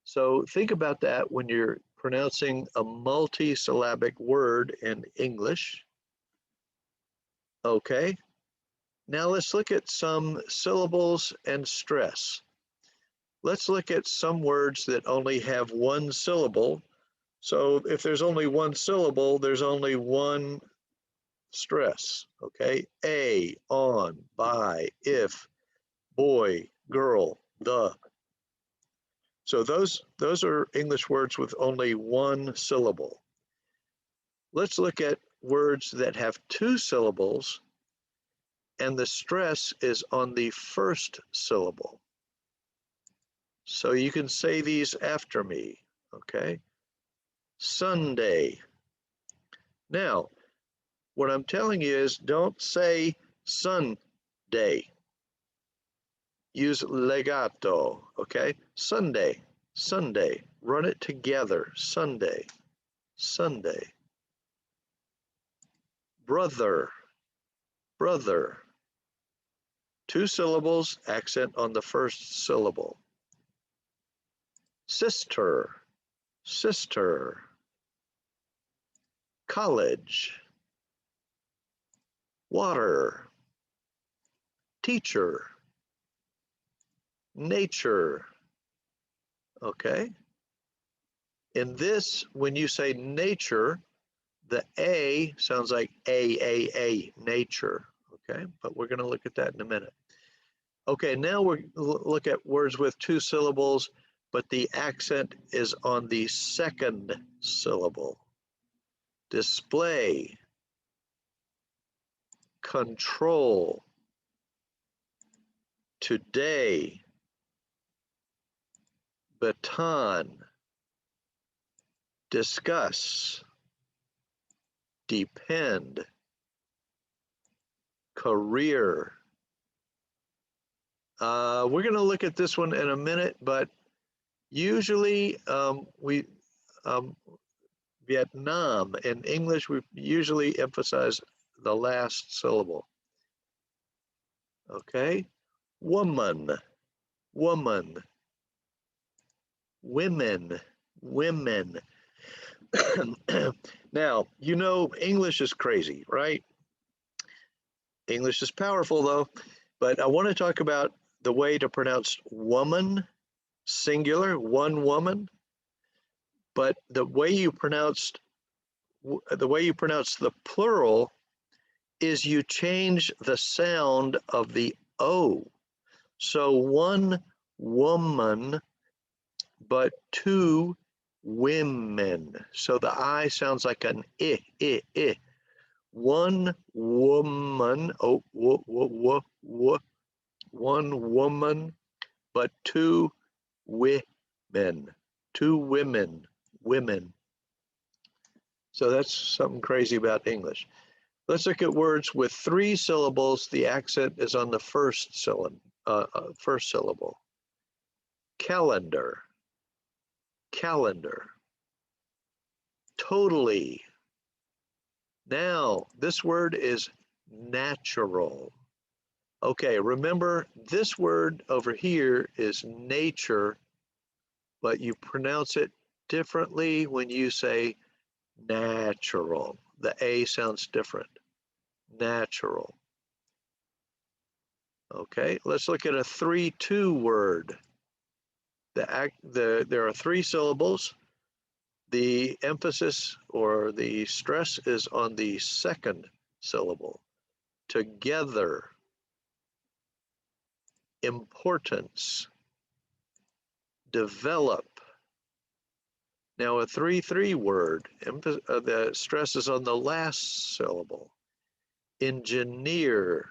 So think about that when you're pronouncing a multi-syllabic word in English. Okay, now let's look at some syllables and stress. Let's look at some words that only have one syllable. So if there's only one syllable, there's only one stress, okay? A, on, by, if, boy, girl, the. So those are English words with only one syllable. Let's look at words that have two syllables and the stress is on the first syllable. So you can say these after me, okay? Sunday. Now, what I'm telling you is don't say Sunday. Use legato, okay? Sunday, Sunday. Run it together, Sunday, Sunday. Brother, brother. Two syllables, accent on the first syllable. Sister, sister. College. Water. Teacher. Nature. Okay? In this, when you say nature, the A sounds like A, nature. Okay? But we're going to look at that in a minute. Okay, now we're look at words with two syllables, but the accent is on the second syllable. Display. Control. Today. Baton. Discuss. Depend. Career. We're going to look at this one in a minute, but usually Vietnam in English, we usually emphasize the last syllable. Okay? Woman, woman. Women, women. Now, you know, English is crazy, right? English is powerful though, but I want to talk about the way to pronounce woman, singular, one woman, but the way you pronounce the plural is you change the sound of the O. So one woman, but two women. So the I sounds like an I. One woman, one woman, but two women. Two women, women. So that's something crazy about English. Let's look at words with three syllables. The accent is on the first syllable. Calendar, calendar. Totally. Now, this word is natural. Okay, remember this word over here is nature, but you pronounce it differently when you say natural. The A sounds different. Natural. Okay, let's look at a 3-2 word. There are three syllables. The emphasis or the stress is on the second syllable. Together. Importance. Develop. Now a 3-3 word, the stress is on the last syllable. Engineer.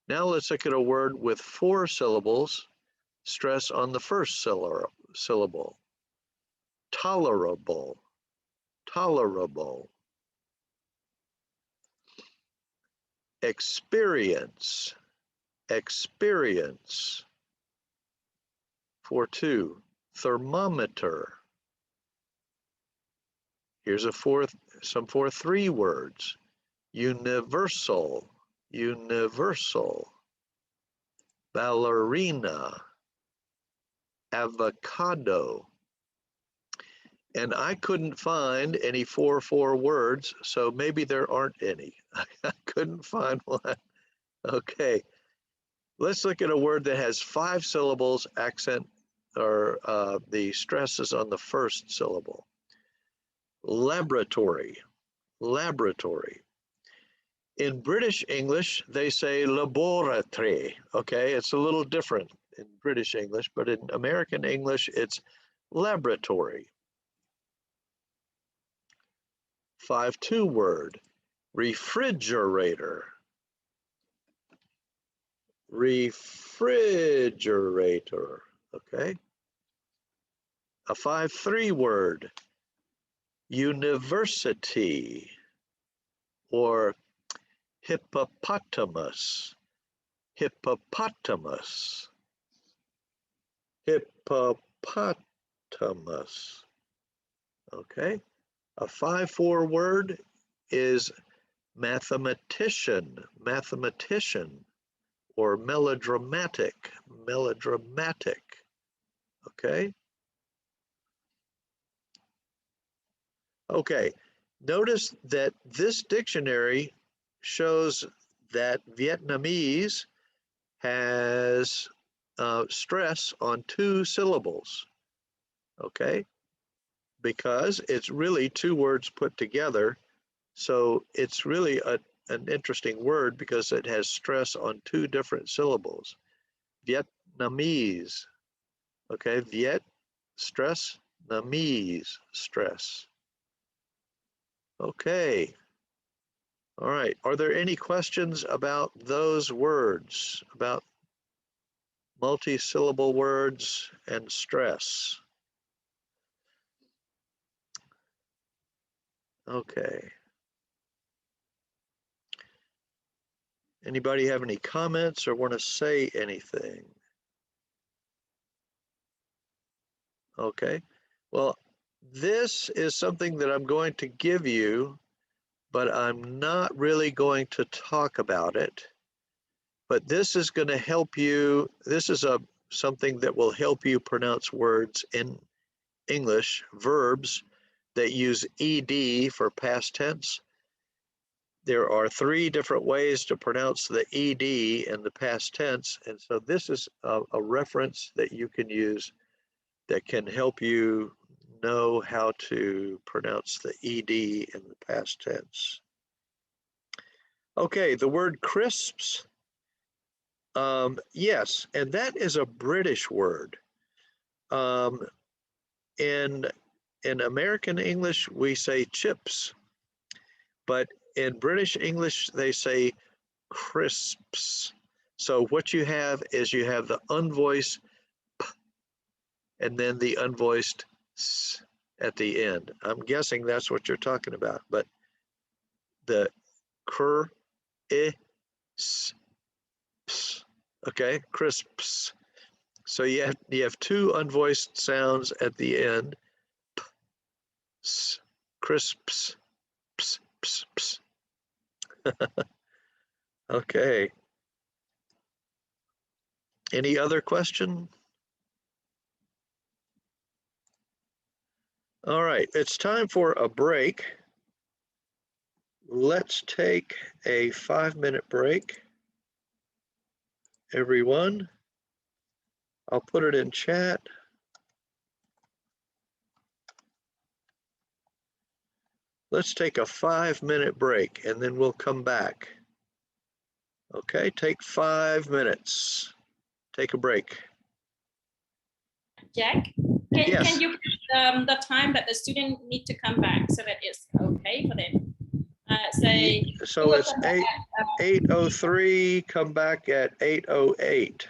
Now let's look at a word with 4 syllables, stress on the first syllable. tolerable, tolerable. Experience, experience. 4-2, thermometer. Here's some 4-3 words. Universal, universal. Ballerina, avocado. And I couldn't find any 4-4 words, so maybe there aren't any. I couldn't find one. Okay, let's look at a word that has 5 syllables, accent, or the stress is on the first syllable. Laboratory, laboratory. In British English, they say laboratory, okay? It's a little different in British English, but in American English, it's laboratory. 5-2 word, refrigerator. Refrigerator, okay? A 5-3 word, university, or hippopotamus, hippopotamus, hippopotamus, okay? A 5-4 word is mathematician, mathematician, or melodramatic, melodramatic, okay? Okay, notice that this dictionary shows that Vietnamese has stress on 2 syllables, okay? Because it's really 2 words put together. So it's really an interesting word because it has stress on 2 different syllables. Vietnamese, okay? Viet, stress, Namese, stress. Okay. All right. Are there any questions about those words, about multi-syllable words and stress? Okay. Anybody have any comments or want to say anything? Okay. Well, this is something that I'm going to give you, but I'm not really going to talk about it. But this is going to help you. This is something that will help you pronounce words in English, verbs that use ed for past tense. There are 3 different ways to pronounce the ed in the past tense. And so this is a reference that you can use that can help you know how to pronounce the ed in the past tense. Okay, the word crisps. Yes, and that is a British word. In American English, we say chips, but in British English, they say crisps. So what you have is you have the unvoiced p and then the unvoiced s at the end. I'm guessing that's what you're talking about, but the cr, I, s, ps, okay, crisps. So you have 2 unvoiced sounds at the end, p, s, crisps, ps, ps, ps. Okay. Any other question? All right, it's time for a break. Let's take a 5-minute break. Everyone, I'll put it in chat. Let's take a 5-minute break and then we'll come back. Okay, take 5 minutes. Take a break. Jack, Yes. can you put the time that the student need to come back so that it's okay for them? Say so it's 8:03, come back at 8:08.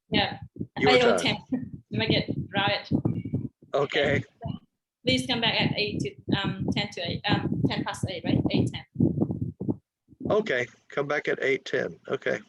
Yeah, Your time. 8:10. Make it right. Okay. please come back at 10 to 8, 10 past 8, right? 8:10. Okay, come back at 8:10. Okay.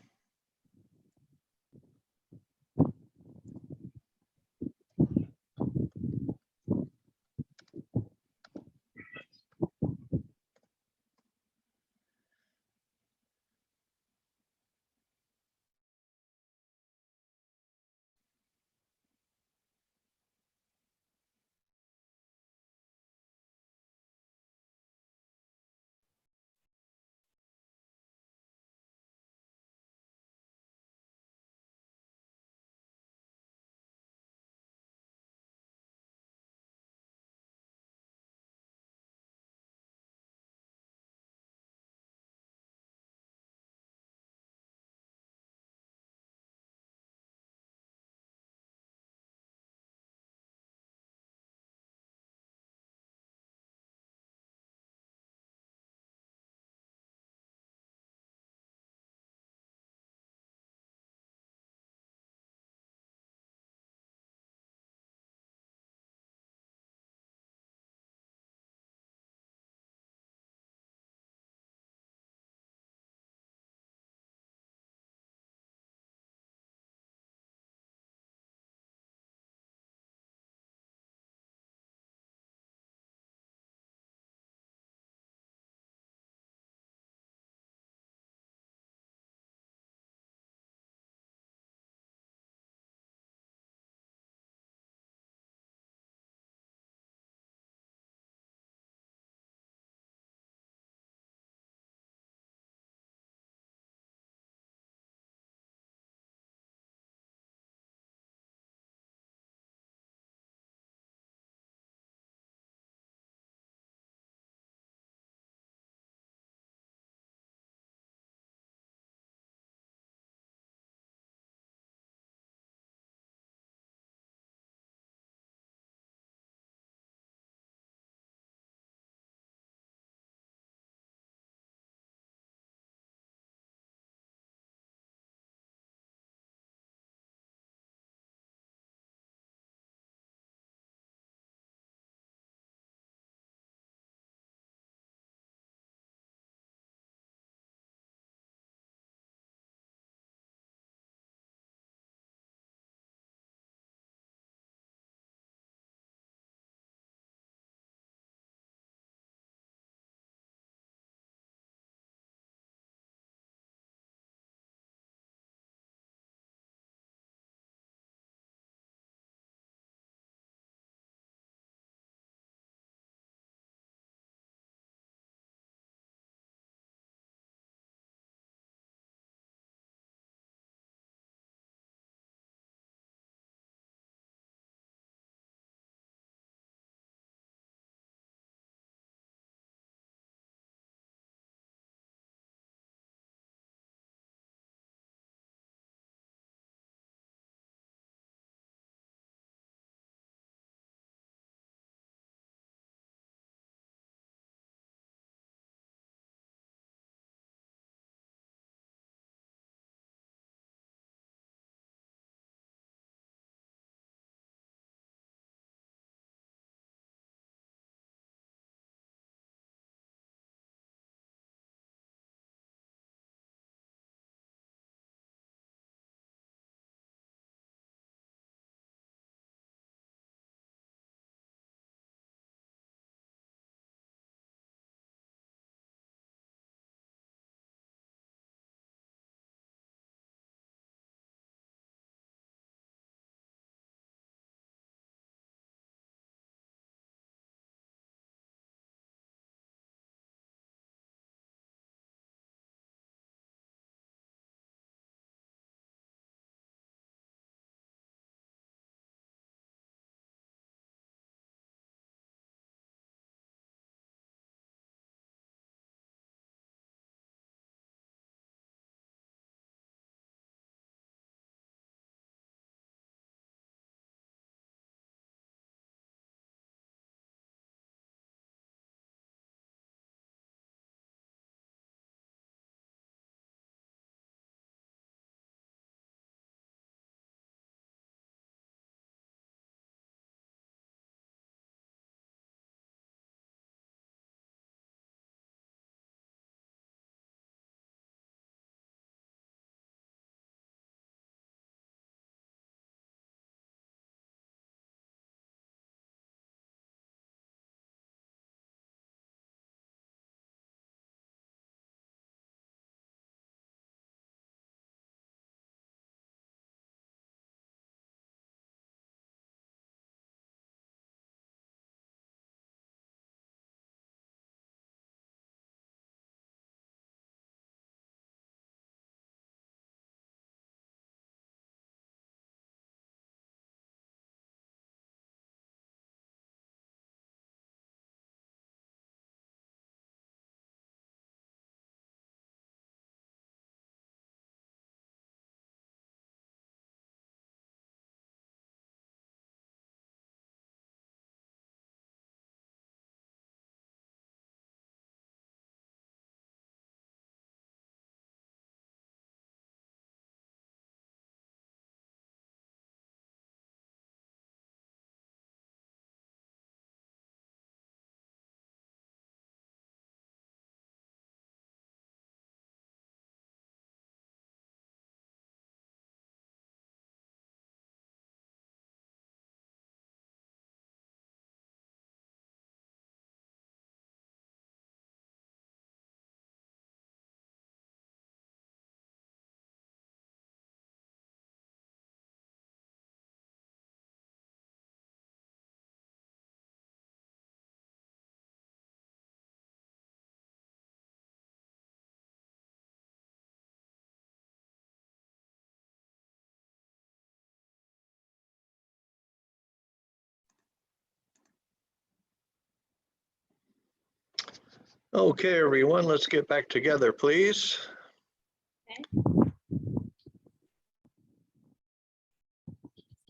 Okay, everyone, let's get back together, please.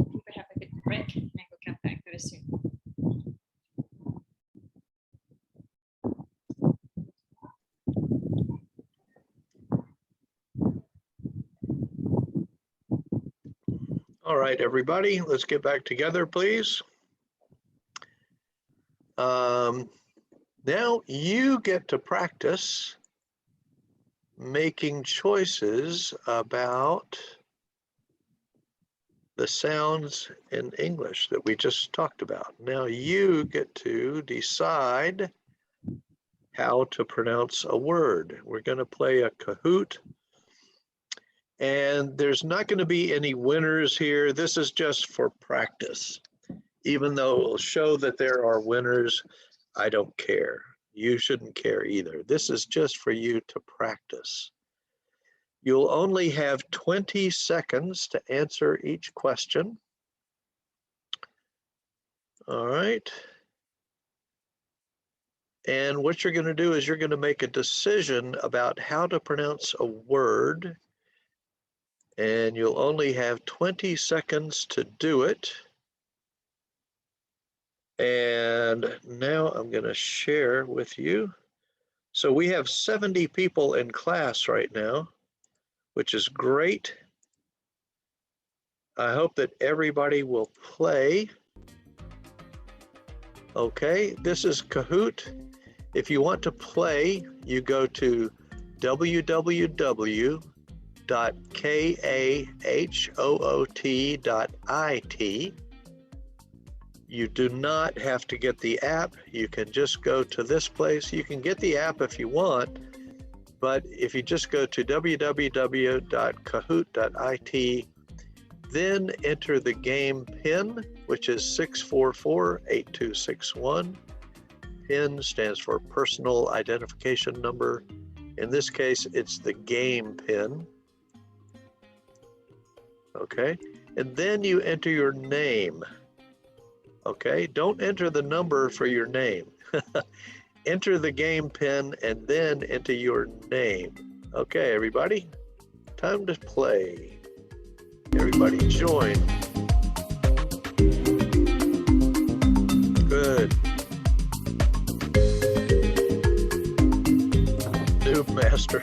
We'll have a quick break and we'll come back very soon. All right, everybody, let's get back together, please. Now you get to practice making choices about the sounds in English that we just talked about. Now you get to decide how to pronounce a word. We're going to play a Kahoot. And there's not going to be any winners here. This is just for practice. Even though it will show that there are winners, I don't care. You shouldn't care either. This is just for you to practice. You'll only have 20 seconds to answer each question. All right. And what you're going to do is you're going to make a decision about how to pronounce a word. And you'll only have 20 seconds to do it. And now I'm going to share with you. So we have 70 people in class right now, which is great. I hope that everybody will play. Okay, this is Kahoot. If you want to play, you go to www.kahoot.it. You do not have to get the app. You can just go to this place. You can get the app if you want, but if you just go to www.kahoot.it, then enter the game PIN, which is 644-8261. PIN stands for personal identification number. In this case, it's the game PIN. Okay, and then you enter your name. Okay, don't enter the number for your name. Enter the game PIN and then enter your name. Okay, everybody, time to play. Everybody join. Good. Noob master.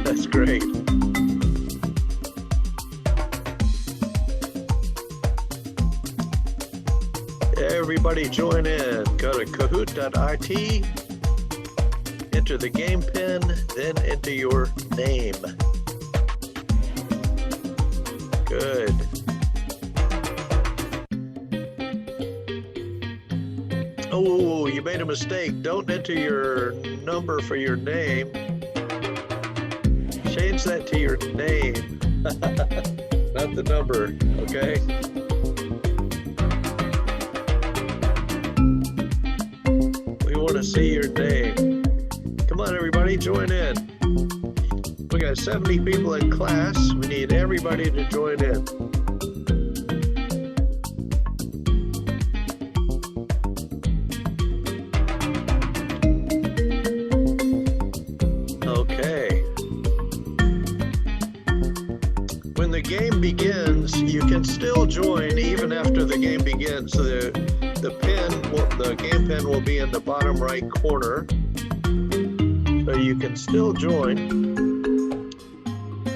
That's great. Everybody join in. Go to kahoot.it, enter the game PIN, then enter your name. Good. Oh, you made a mistake. Don't enter your number for your name. Change that to your name, not the number, okay? We want to see your name. Come on, everybody, join in. We got 70 people in class. We need everybody to join in. Okay. When the game begins, you can still join even after the game begins. So the game pin will be in the bottom right corner. So you can still join.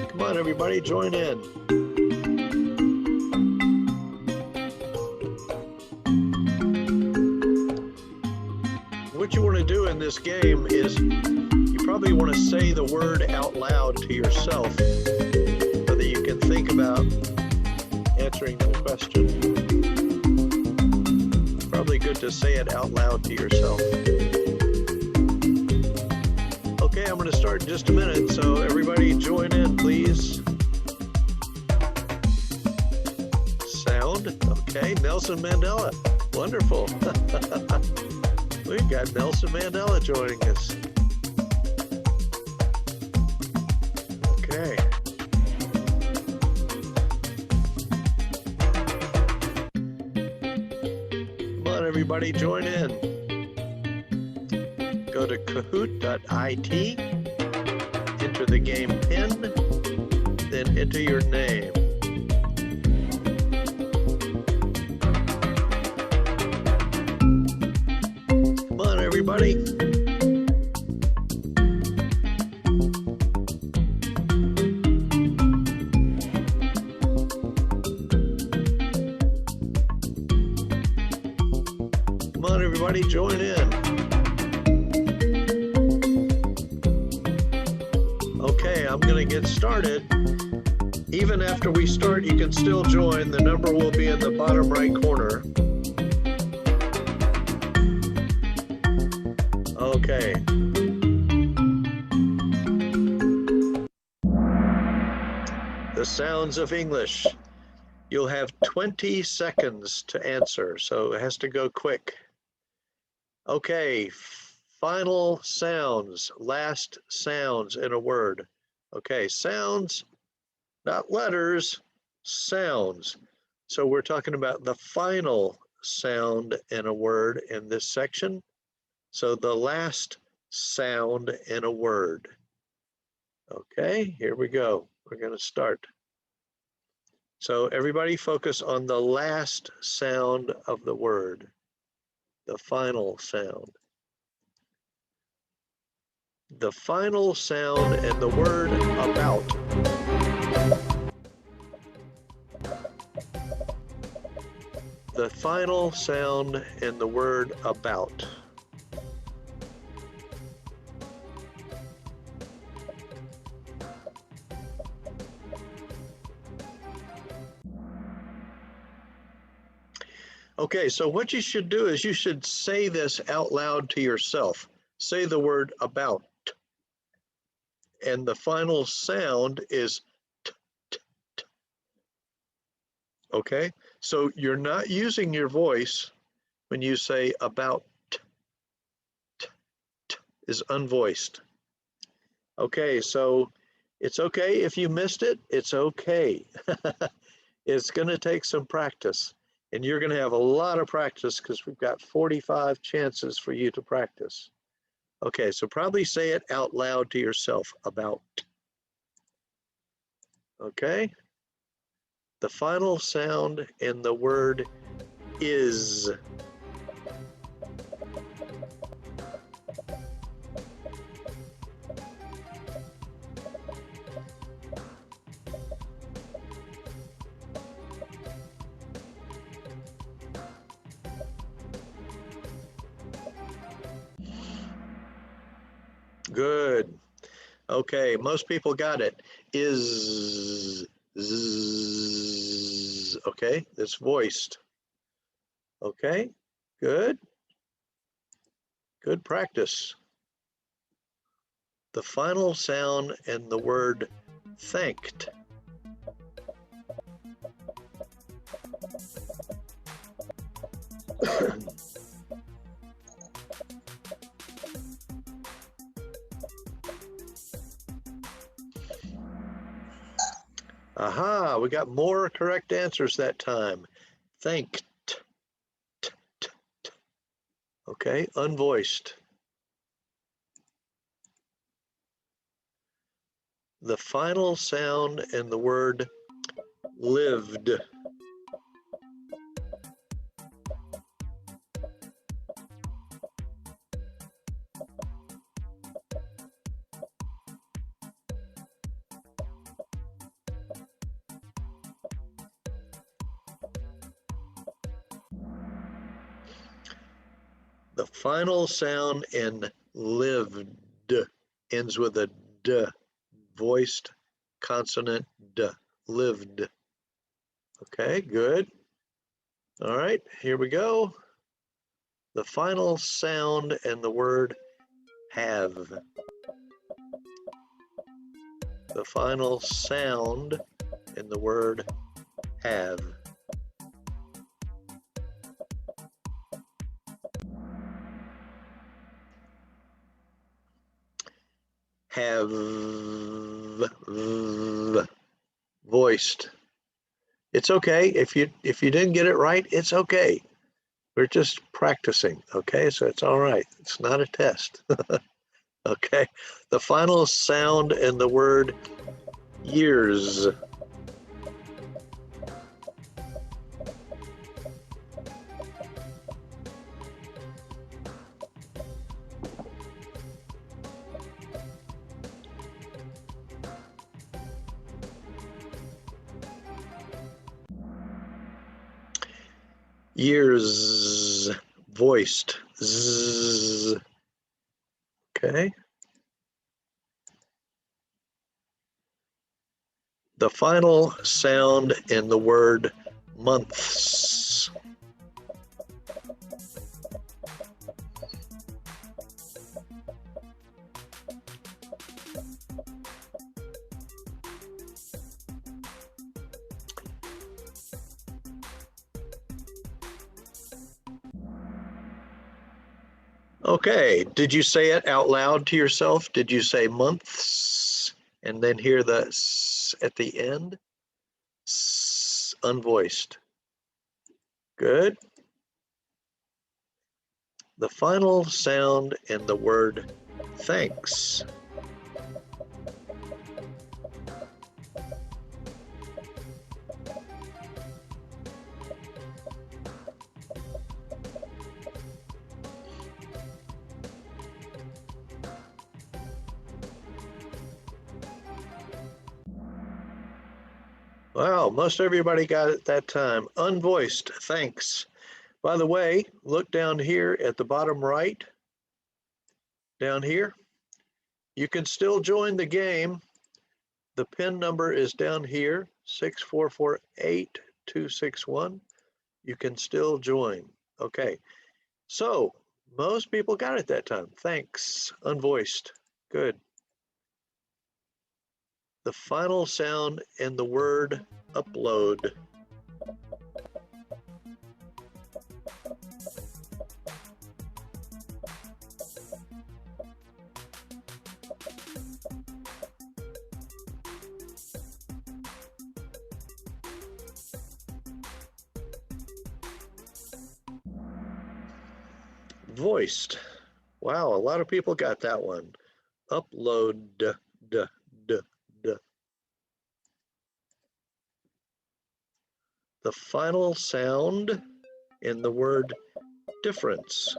Come on, everybody, join in. What you want to do in this game is you probably want to say the word out loud to yourself so that you can think about answering the question. Probably good to say it out loud to yourself. Okay, I'm going to start in just a minute, so everybody join in, please. Sound, okay, Nelson Mandela, wonderful. We've got Nelson Mandela joining us. Okay. Come on, everybody, join in. Go go to kahoot.it, enter the game PIN, then enter your name. Come on, everybody. Come on, everybody, join in. Okay, I'm going to get started. Even after we start, you can still join. The number will be in the bottom right corner. Okay. The sounds of English. You'll have 20 seconds to answer, so it has to go quick. Okay, final sounds, last sounds in a word. Okay, sounds, not letters, sounds. So we're talking about the final sound in a word in this section. So the last sound in a word. Okay, here we go. We're going to start. So everybody focus on the last sound of the word, the final sound. The final sound in the word about. The final sound in the word about. Okay, so what you should do is you should say this out loud to yourself. Say the word about. And the final sound is t, t, t. Okay, so you're not using your voice when you say about. T, t, t is unvoiced. Okay, so it's okay if you missed it, it's okay. It's going to take some practice. And you're going to have a lot of practice because we've got 45 chances for you to practice. Okay, so probably say it out loud to yourself, about. Okay. The final sound in the word is. Good. Okay, most people got it. Is. Zzz. Okay, it's voiced. Okay, good. Good practice. The final sound in the word thanked. Aha, we got more correct answers that time. Thanked. T, t, t. Okay, unvoiced. The final sound in the word lived. The final sound in lived ends with a d, voiced consonant d, lived. Okay, good. All right, here we go. The final sound in the word have. The final sound in the word have. Have, voiced. It's okay if you didn't get it right. It's okay. We're just practicing. Okay, so it's all right. It's not a test. Okay, the final sound in the word years. Years, voiced, zzz. Okay. The final sound in the word months. Okay, did you say it out loud to yourself? Did you say months and then hear the s at the end? S, unvoiced. Good. The final sound in the word thanks. Wow, most everybody got it that time. Unvoiced, thanks. By the way, look down here at the bottom right, down here. You can still join the game. The PIN number is down here, 6448261. You can still join. Okay, so most people got it that time. Thanks, unvoiced, good. The final sound in the word upload. Voiced. Wow, a lot of people got that one. Upload. The final sound in the word difference.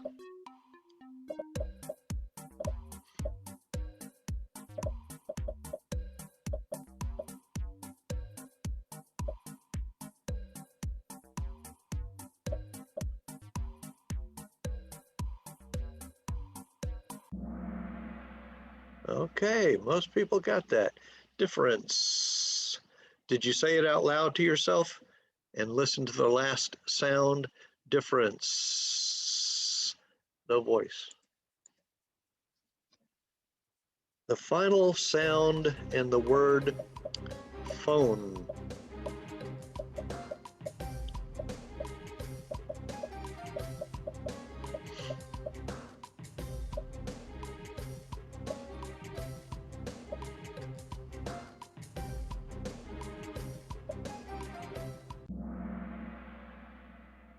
Okay, most people got that. Difference. Did you say it out loud to yourself and listen to the last sound? Difference. No voice. The final sound in the word phone.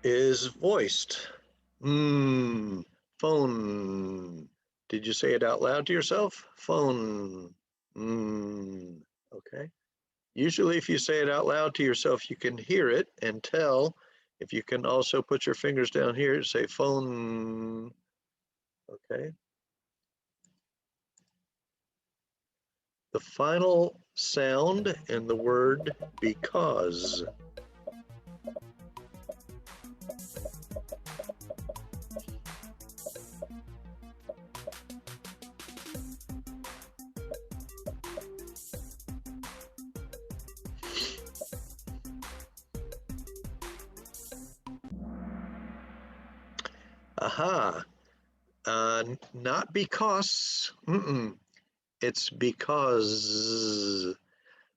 Is voiced. Phone. Did you say it out loud to yourself? Phone. Okay. Usually if you say it out loud to yourself, you can hear it and tell. If you can also put your fingers down here and say phone. Okay. The final sound in the word because. Aha, not because, it's because.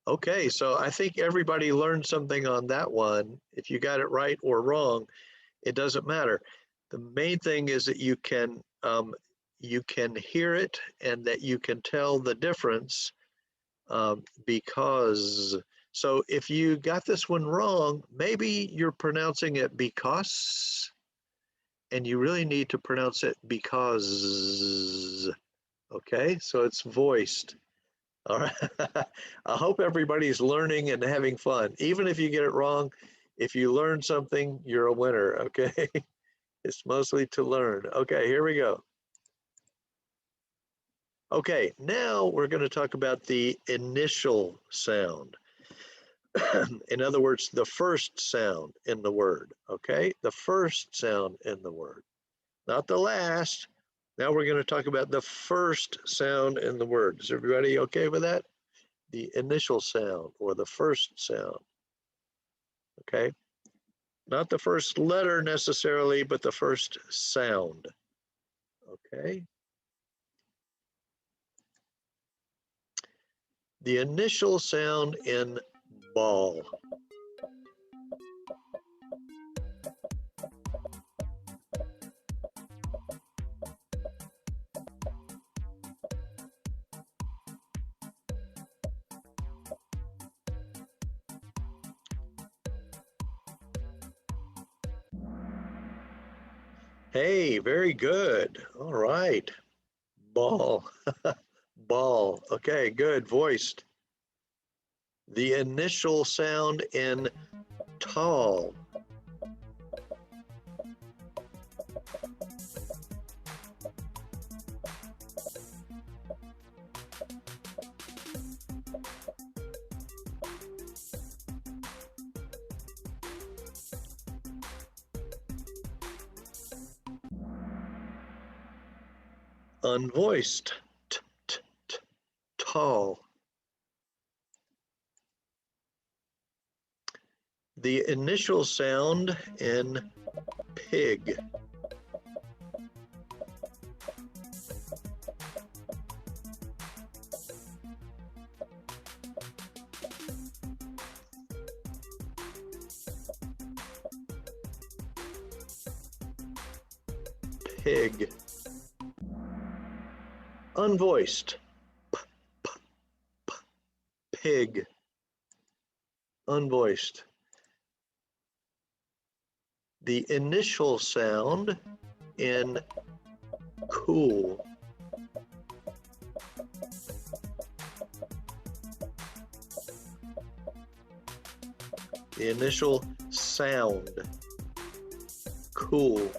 Okay, so I think everybody learned something on that one. If you got it right or wrong, it doesn't matter. The main thing is that you can hear it and that you can tell the difference because. So if you got this one wrong, maybe you're pronouncing it because, and you really need to pronounce it because, okay? So it's voiced. All right. I hope everybody's learning and having fun. Even if you get it wrong, if you learn something, you're a winner, okay? It's mostly to learn. Okay, here we go. Okay, now we're going to talk about the initial sound. In other words, the first sound in the word, okay? The first sound in the word, not the last. Now we're going to talk about the first sound in the word. Is everybody okay with that? The initial sound or the first sound, okay? Not the first letter necessarily, but the first sound, okay? The initial sound in ball. Hey, very good. All right. Ball. Ball. Okay, good. Voiced. The initial sound in tall. Unvoiced. T, t, t, tall. The initial sound in pig. Pig. Unvoiced. P, p, p, pig. Unvoiced. The initial sound in cool. The initial sound, cool.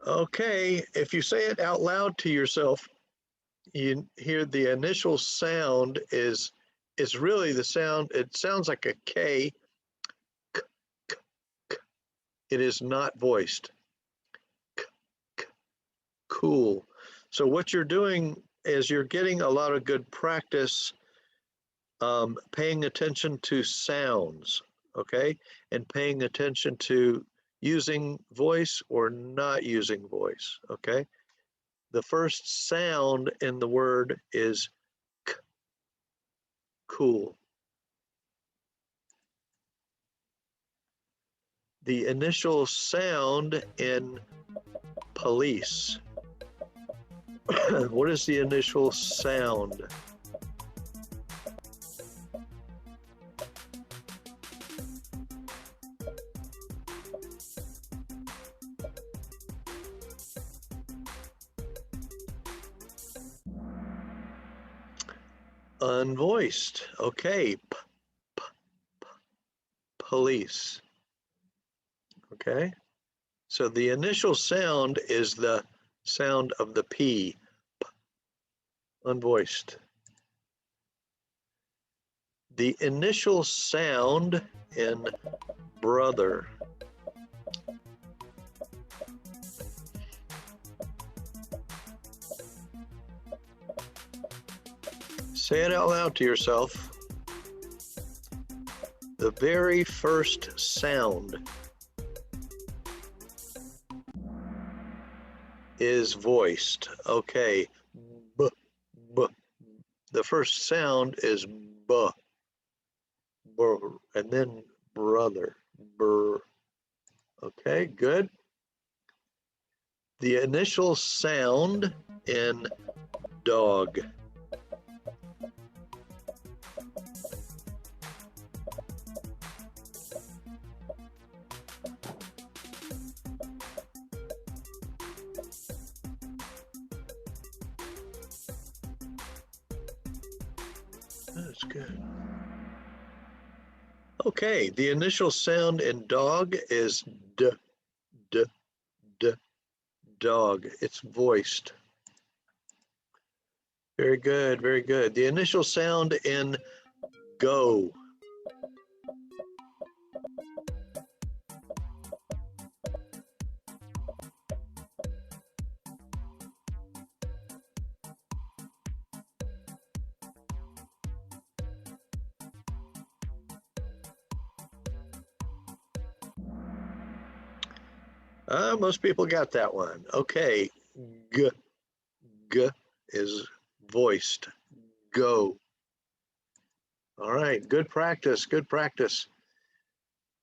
Okay, if you say it out loud to yourself, you hear the initial sound is really the sound, it sounds like a K. K, k, k. It is not voiced. K, k, cool. So what you're doing is you're getting a lot of good practice paying attention to sounds, okay? And paying attention to using voice or not using voice, okay? The first sound in the word is k, cool. The initial sound in police. What is the initial sound? Unvoiced. Okay. P, p, p, police. Okay. So the initial sound is the sound of the P. P, unvoiced. The initial sound in brother. Say it out loud to yourself. The very first sound is voiced. Okay. B, b. The first sound is b. Brr, and then brother. Brr. Okay, good. The initial sound in dog. That's good. Okay, the initial sound in dog is d, d, d, dog. It's voiced. Very good, very good. The initial sound in go. Most people got that one. Okay, g, g is voiced. Go. All right, good practice, good practice.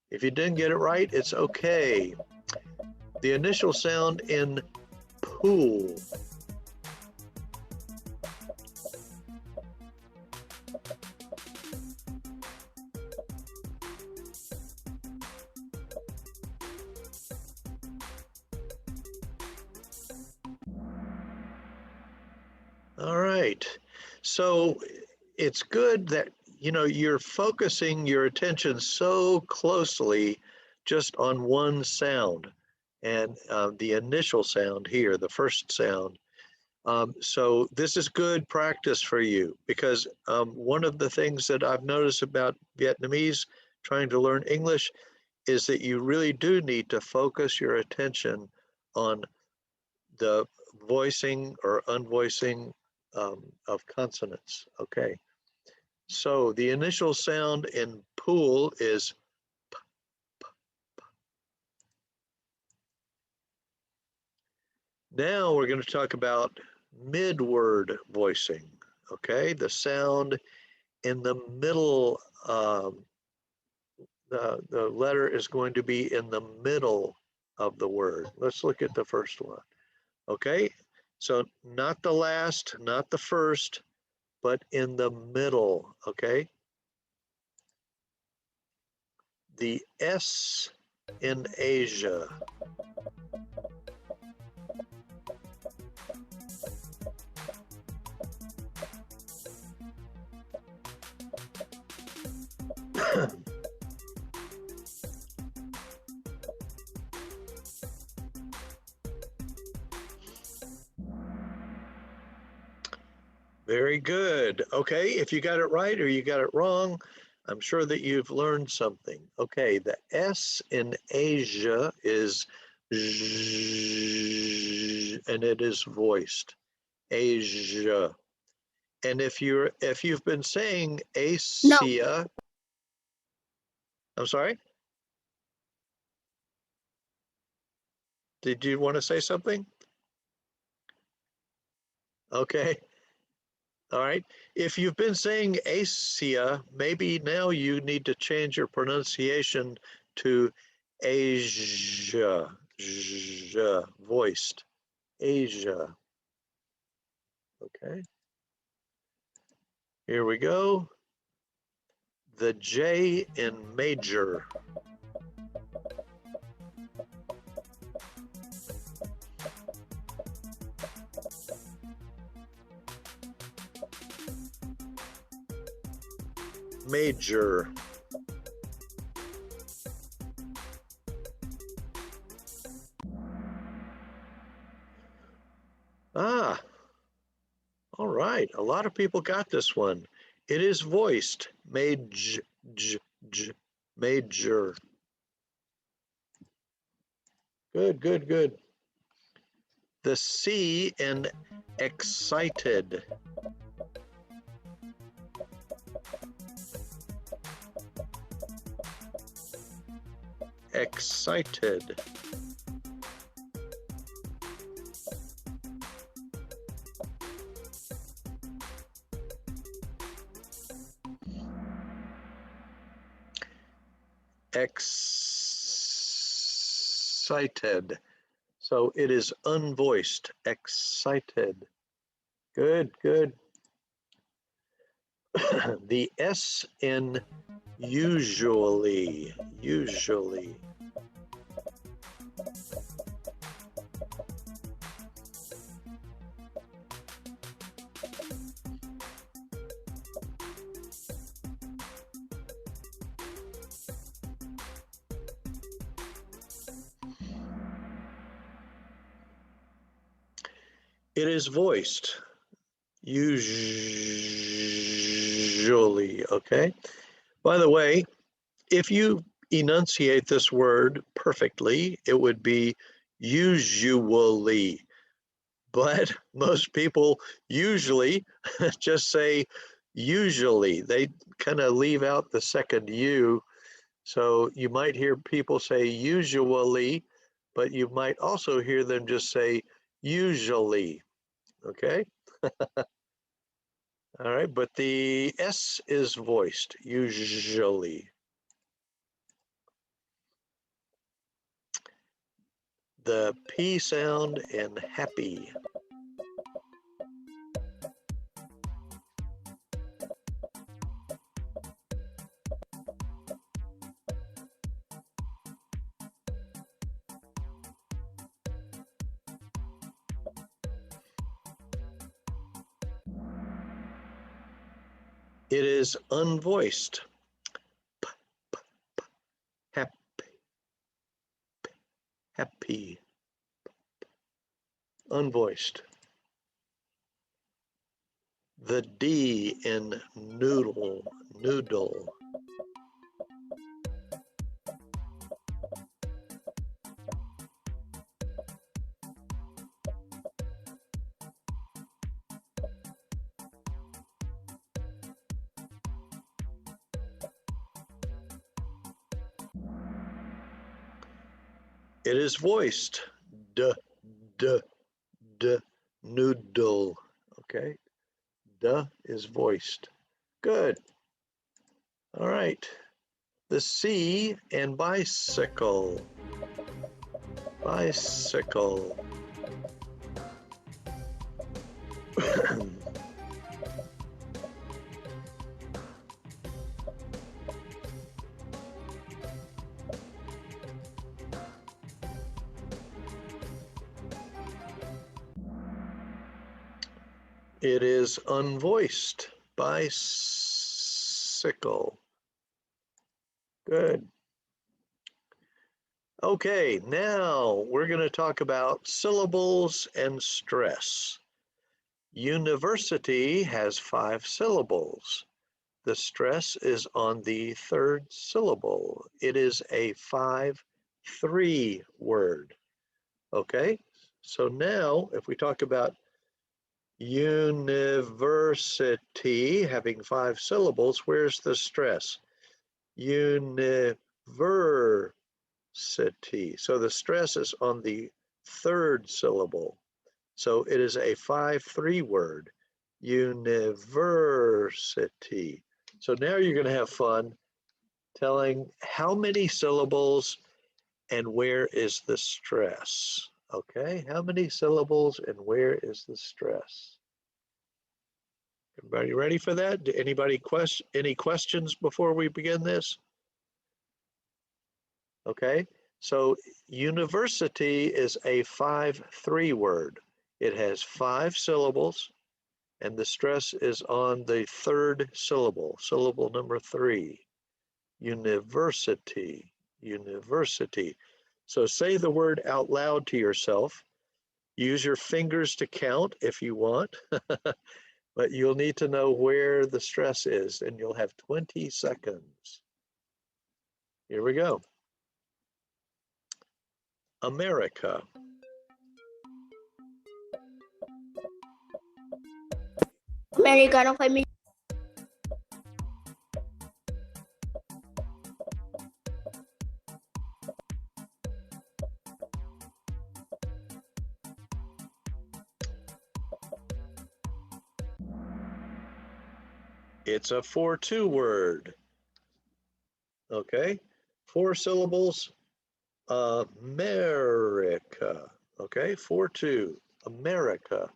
If you didn't get it right, it's okay. The initial sound in pool. All right, so it's good that you're focusing your attention so closely just on one sound, and the initial sound here, the first sound. So this is good practice for you, because one of the things that I've noticed about Vietnamese trying to learn English is that you really do need to focus your attention on the voicing or unvoicing of consonants. Okay, so the initial sound in pool is p, p, p. Now we're going to talk about mid-word voicing. Okay, the sound in the middle, the letter is going to be in the middle of the word. Let's look at the first one. Okay, so not the last, not the first, but in the middle. Okay, the S in Asia. Very good. Okay, if you got it right or you got it wrong, I'm sure that you've learned something. Okay, the S in Asia is zh, and it is voiced. Asia. And if you've been saying Asia, I'm sorry? Did you want to say something? Okay. All right. If you've been saying Asia, maybe now you need to change your pronunciation to Asia, voiced. Asia. Okay. Here we go. The J in major. Major. Ah, all right. A lot of people got this one. It is voiced. Major. Major. Good, good, good. The C in excited. Excited. Excited. So it is unvoiced. Excited. Good, good. The S in usually. Usually. It is voiced. Usually, okay? By the way, if you enunciate this word perfectly, it would be usually. But most people usually just say usually. They kind of leave out the second U. So you might hear people say usually, but you might also hear them just say usually, okay? All right, but the S is voiced, usually. The P sound in happy. It is unvoiced. P, p, p. Happy. P, happy. Unvoiced. The D in noodle, noodle. It is voiced. D, d, d, noodle. Okay. D is voiced. Good. All right. The C in bicycle. Bicycle. It is unvoiced. Bicycle. Good. Okay, now we're going to talk about syllables and stress. University has 5 syllables. The stress is on the third syllable. It is a 5-3 word. Okay, so now if we talk about university having 5 syllables, where's the stress? University. So the stress is on the third syllable. So it is a 5-3 word, university. So now you're going to have fun telling how many syllables and where is the stress. Okay, how many syllables and where is the stress? Everybody ready for that? Anybody any questions before we begin this? Okay, so university is a 5-3 word. It has 5 syllables and the stress is on the third syllable, syllable number 3. University, university. So say the word out loud to yourself. Use your fingers to count if you want, but you'll need to know where the stress is and you'll have 20 seconds. Here we go. America. Americano family. It's a 4-2 word. Okay, 4 syllables. America. Okay, 4-2. America.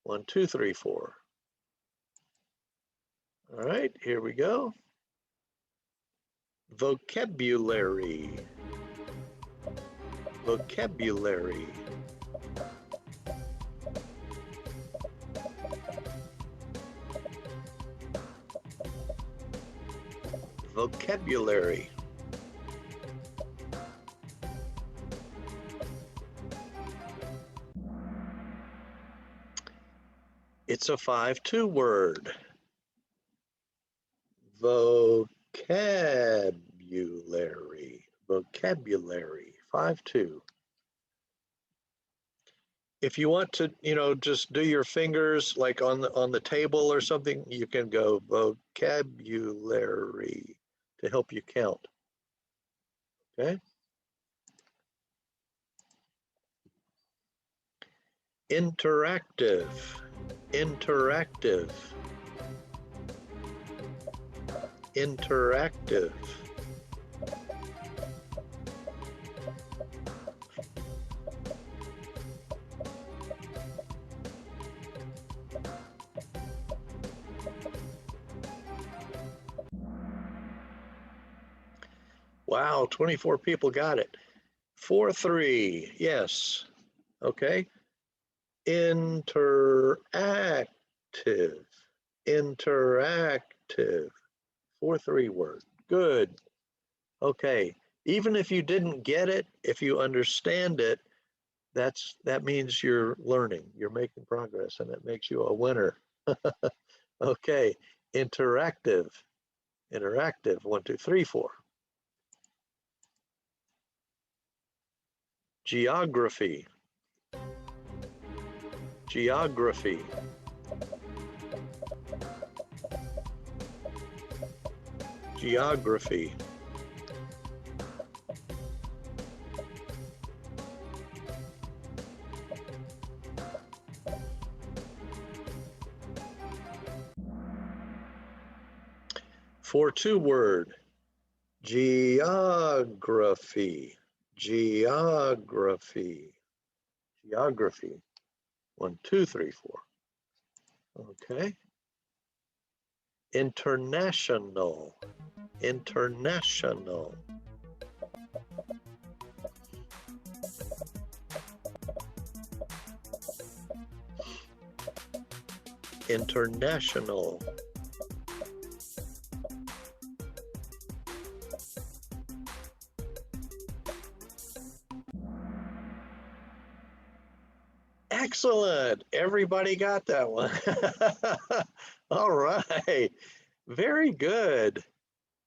1, 2, 3, 4. All right, here we go. Vocabulary. Vocabulary. Vocabulary. It's a 5-2 word. Vocabulary. Vocabulary. 5-2. If you want to, just do your fingers like on the table or something, you can go vocabulary to help you count. Okay. Interactive. Interactive. Interactive. Wow, 24 people got it. 4-3, yes. Okay. Interactive. Interactive. 4-3 word. Good. Okay. Even if you didn't get it, if you understand it, that means you're learning, you're making progress, and it makes you a winner. Okay. Interactive. Interactive. 1, 2, 3, 4. Geography. Geography. Geography. For 2 word. Geography. Geography. Geography. 1, 2, 3, 4. Okay. International. International. International. Excellent. Everybody got that one. All right. Very good.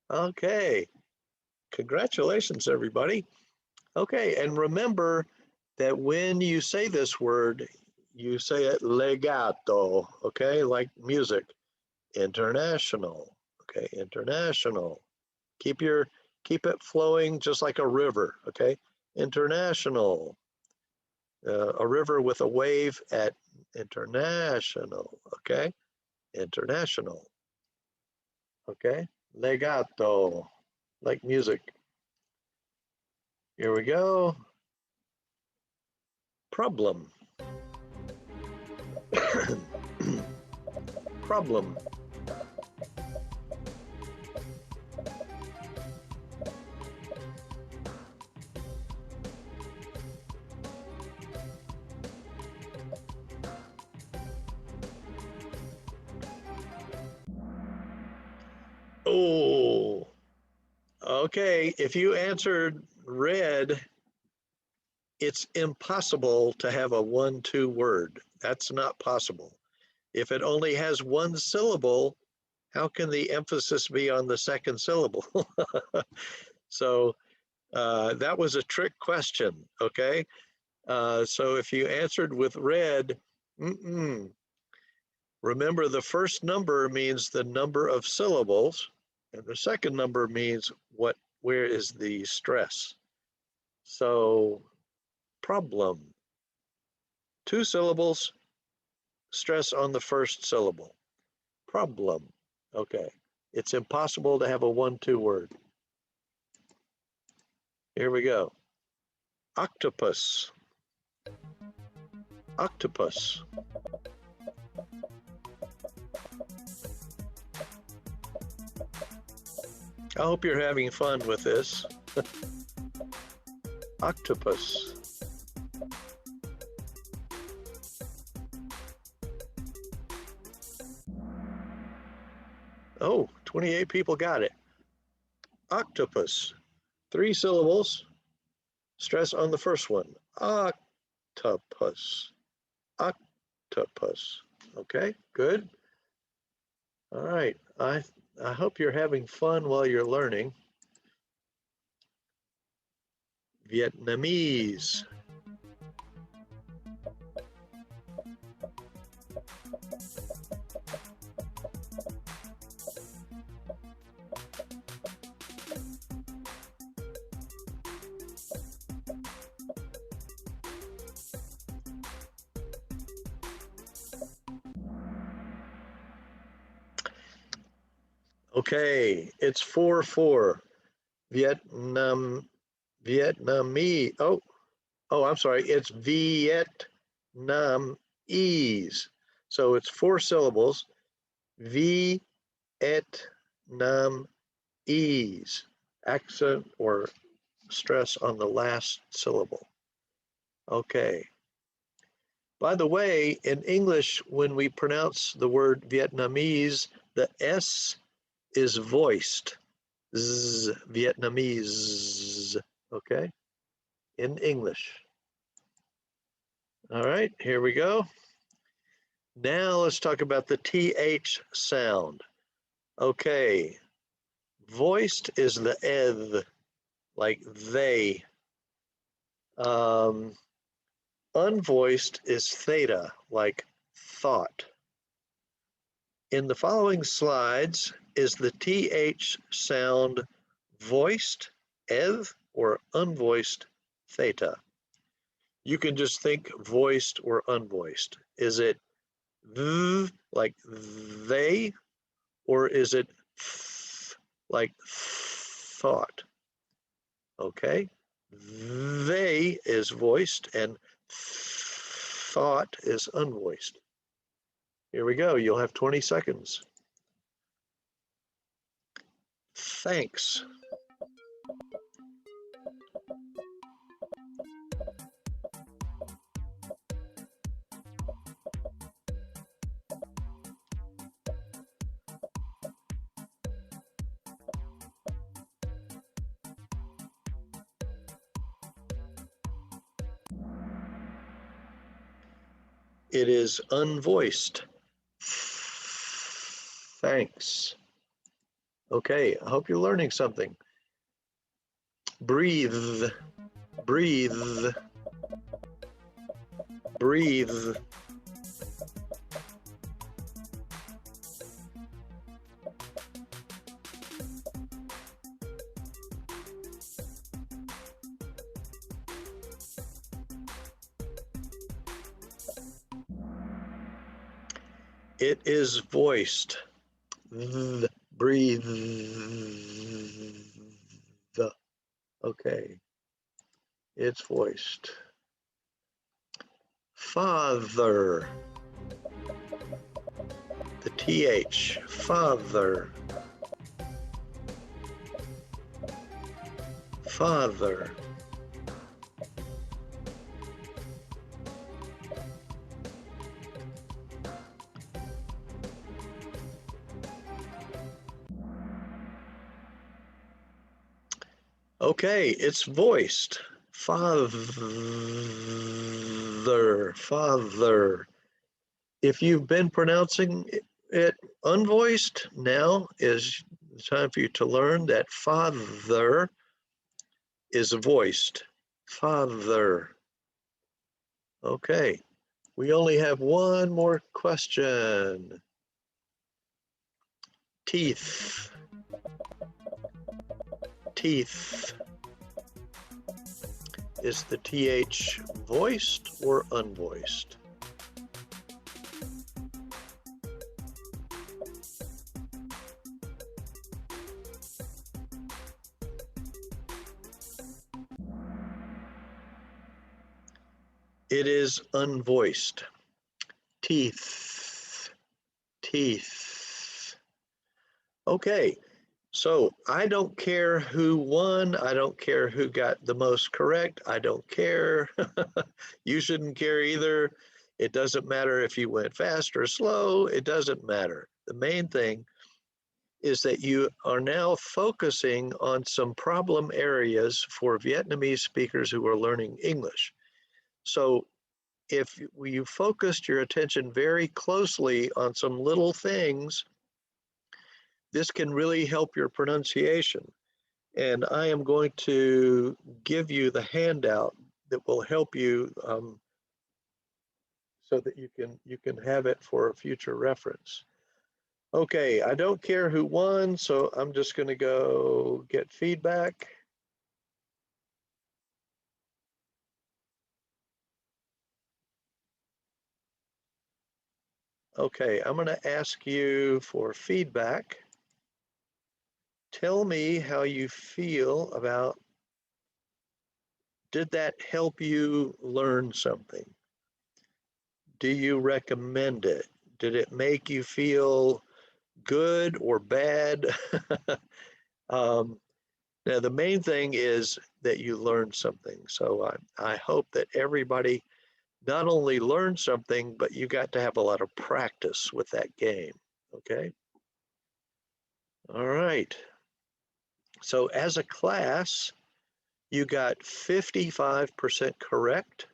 Okay. Congratulations, everybody. Okay. And remember that when you say this word, you say it legato, okay? Like music. International. Okay. International. Keep it flowing just like a river, okay? International. A river with a wave at international, okay? International, okay? Legato, like music. Here we go. Problem. Problem. Oh, okay. If you answered red, it's impossible to have a 1-2 word. That's not possible. If it only has 1 syllable, how can the emphasis be on the second syllable? So that was a trick question, okay? So if you answered with red, remember the first number means the number of syllables, and the second number means where is the stress. So problem, 2 syllables, stress on the first syllable. Problem, okay. It's impossible to have a 1-2 word. Here we go. Octopus. Octopus. I hope you're having fun with this. Octopus. Oh, 28 people got it. Octopus. 3 syllables. Stress on the first one. Octopus. Octopus. Okay, good. All right, I hope you're having fun while you're learning Vietnamese. Okay, it's 4-4. Vietnamese. Oh, I'm sorry. It's Vietnamese. So it's 4 syllables. Vietnamese. Accent or stress on the last syllable. Okay. By the way, in English, when we pronounce the word Vietnamese, the S is voiced. Z, Vietnamese. Okay. In English. All right, here we go. Now let's talk about the TH sound. Okay. Voiced is the eth, like they. Unvoiced is theta, like thought. In the following slides, is the TH sound voiced, eth, or unvoiced, theta? You can just think voiced or unvoiced. Is it th, like they, or is it th, like thought? Okay. They is voiced and thought is unvoiced. Here we go. You'll have 20 seconds. Thanks. It is unvoiced. Thanks. Okay, I hope you're learning something. Breathe, breathe, breathe. It is voiced. Breathe. Okay. It's voiced. Father. The TH. Father. Father. Okay, it's voiced. Father, father. If you've been pronouncing it unvoiced, now is the time for you to learn that father is voiced. Father. Okay, we only have one more question. Teeth. Teeth. Is the TH voiced or unvoiced? It is unvoiced. Teeth. Teeth. Okay. So I don't care who won. I don't care who got the most correct. I don't care. You shouldn't care either. It doesn't matter if you went fast or slow. It doesn't matter. The main thing is that you are now focusing on some problem areas for Vietnamese speakers who are learning English. So if you focused your attention very closely on some little things, this can really help your pronunciation. And I am going to give you the handout that will help you so that you can have it for future reference. Okay, I don't care who won, so I'm just going to go get feedback. Okay, I'm going to ask you for feedback. Tell me how you feel about, did that help you learn something? Do you recommend it? Did it make you feel good or bad? Now, the main thing is that you learned something. So I hope that everybody not only learned something, but you got to have a lot of practice with that game, okay? All right. So as a class, you got 55% correct.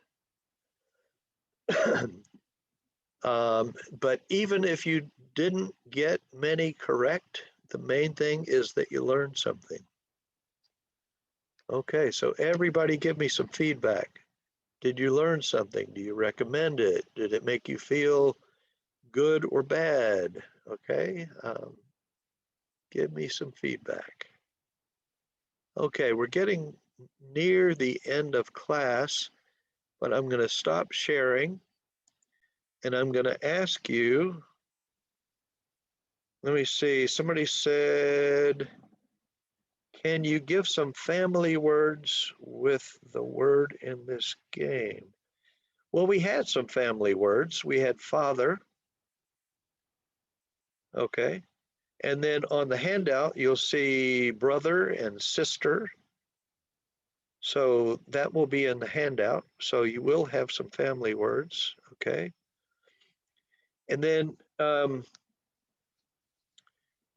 But even if you didn't get many correct, the main thing is that you learned something. Okay, so everybody give me some feedback. Did you learn something? Do you recommend it? Did it make you feel good or bad? Okay, give me some feedback. Okay, we're getting near the end of class, but I'm going to stop sharing and I'm going to ask you, let me see, somebody said, can you give some family words with the word in this game? Well, we had some family words. We had father. Okay. And then on the handout, you'll see brother and sister. So that will be in the handout. So you will have some family words. Okay. And then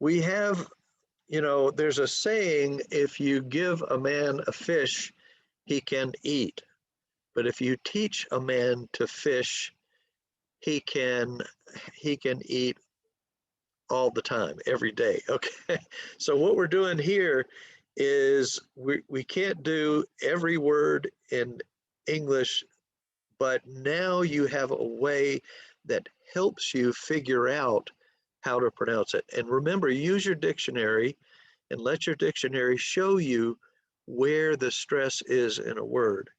we have, there's a saying, if you give a man a fish, he can eat. But if you teach a man to fish, he can eat all the time, every day. Okay. So what we're doing here is we can't do every word in English, but now you have a way that helps you figure out how to pronounce it. And remember, use your dictionary and let your dictionary show you where the stress is in a word.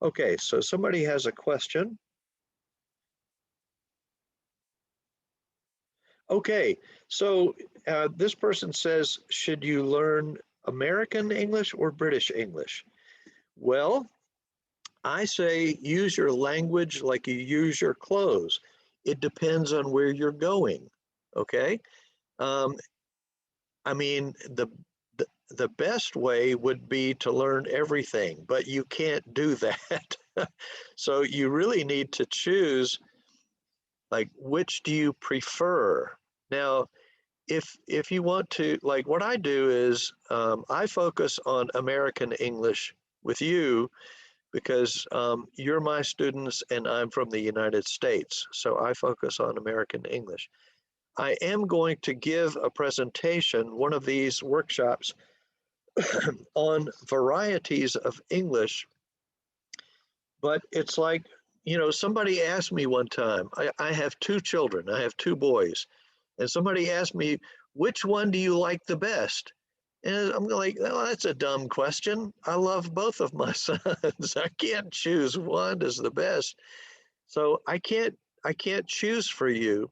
Okay, so somebody has a question. Okay, so this person says, should you learn American English or British English? Well, I say use your language like you use your clothes. It depends on where you're going, okay? I mean, the best way would be to learn everything, but you can't do that. So you really need to choose, like, which do you prefer? Now, if you want to, like what I do is I focus on American English with you because you're my students and I'm from the United States. So I focus on American English. I am going to give a presentation, one of these workshops, on varieties of English, but it's like, somebody asked me one time, I have two children, I have two boys, and somebody asked me, which one do you like the best? And I'm like, oh, that's a dumb question. I love both of my sons. I can't choose one as the best. So I can't choose for you.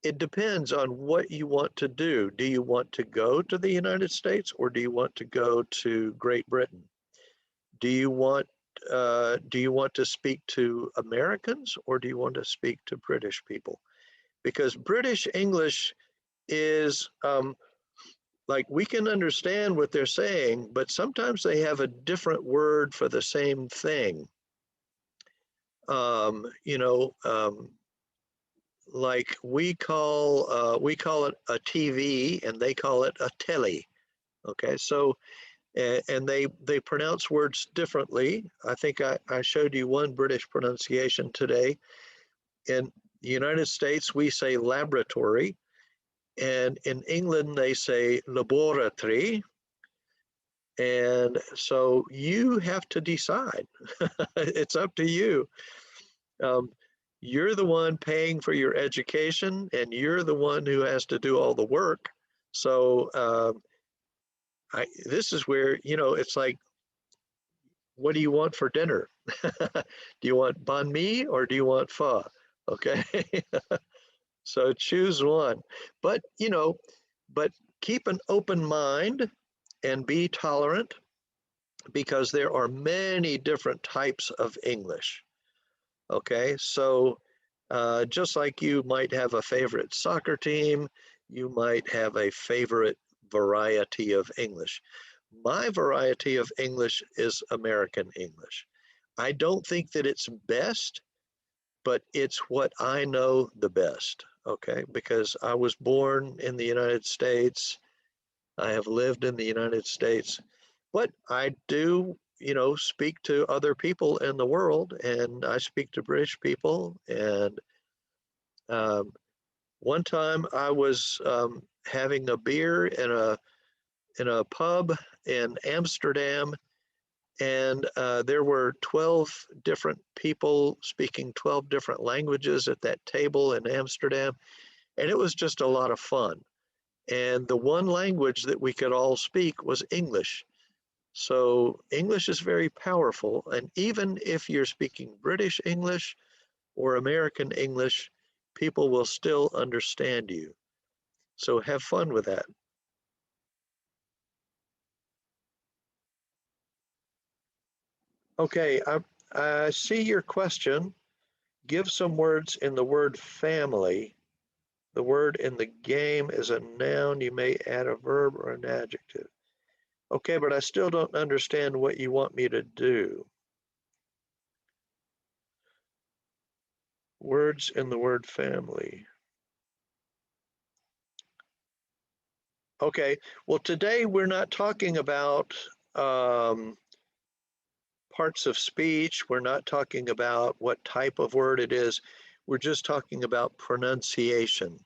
It depends on what you want to do. Do you want to go to the United States or do you want to go to Great Britain? Do you want to speak to Americans or do you want to speak to British people? Because British English is like, we can understand what they're saying, but sometimes they have a different word for the same thing. Like we call it a TV and they call it a telly. Okay, so and they pronounce words differently. I think I showed you one British pronunciation today. In the United States, we say laboratory, and in England, they say laboratory. And so you have to decide. It's up to you. You're the one paying for your education, and you're the one who has to do all the work. So this is where, you know, it's like, what do you want for dinner? Do you want banh mi or do you want pho? Okay. So choose one. But, you know, but keep an open mind and be tolerant, because there are many different types of English. Okay, so just like you might have a favorite soccer team, you might have a favorite variety of English. My variety of English is American English. I don't think that it's best, but it's what I know the best, okay? Because I was born in the United States. I have lived in the United States, but I do, you know, speak to other people in the world, and I speak to British people. And one time I was having a beer in a pub in Amsterdam, and there were 12 different people speaking 12 different languages at that table in Amsterdam, and it was just a lot of fun. And the one language that we could all speak was English. So English is very powerful, and even if you're speaking British English or American English, people will still understand you. So have fun with that. Okay, I see your question. Give some words in the word family. The word in the game is a noun. You may add a verb or an adjective. Okay, but I still don't understand what you want me to do. Words in the word family. Okay, well, today we're not talking about parts of speech. We're not talking about what type of word it is. We're just talking about pronunciation.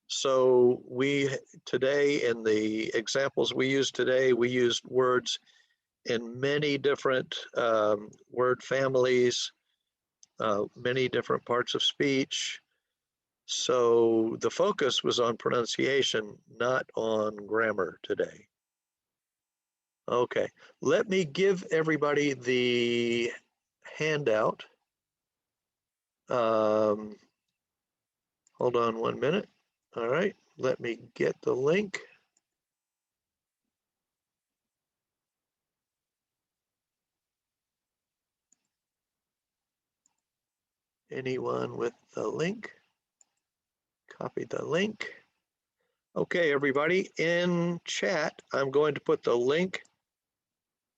So today, in the examples we used today, we used words in many different word families, many different parts of speech. So the focus was on pronunciation, not on grammar today. Okay, let me give everybody the handout. Hold on 1 minute. All right, let me get the link. Anyone with the link? Copy the link. Okay, everybody, in chat, I'm going to put the link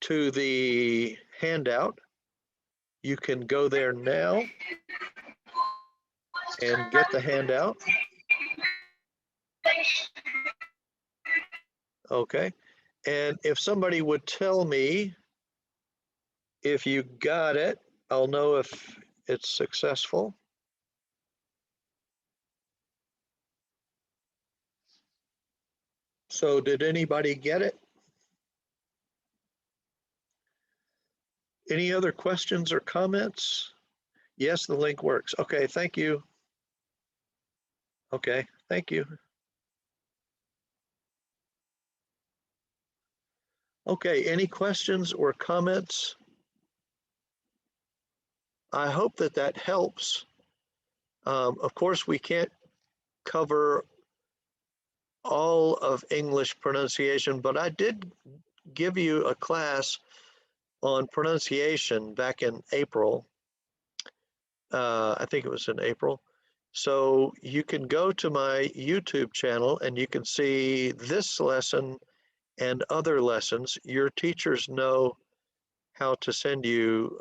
to the handout. You can go there now and get the handout. Okay, and if somebody would tell me if you got it, I'll know if it's successful. So did anybody get it? Any other questions or comments? Yes, the link works. Okay, thank you. Okay, thank you. Okay, any questions or comments? I hope that that helps. Of course, we can't cover all of English pronunciation, but I did give you a class on pronunciation back in April. I think it was in April. So you can go to my YouTube channel and you can see this lesson and other lessons. Your teachers know how to send you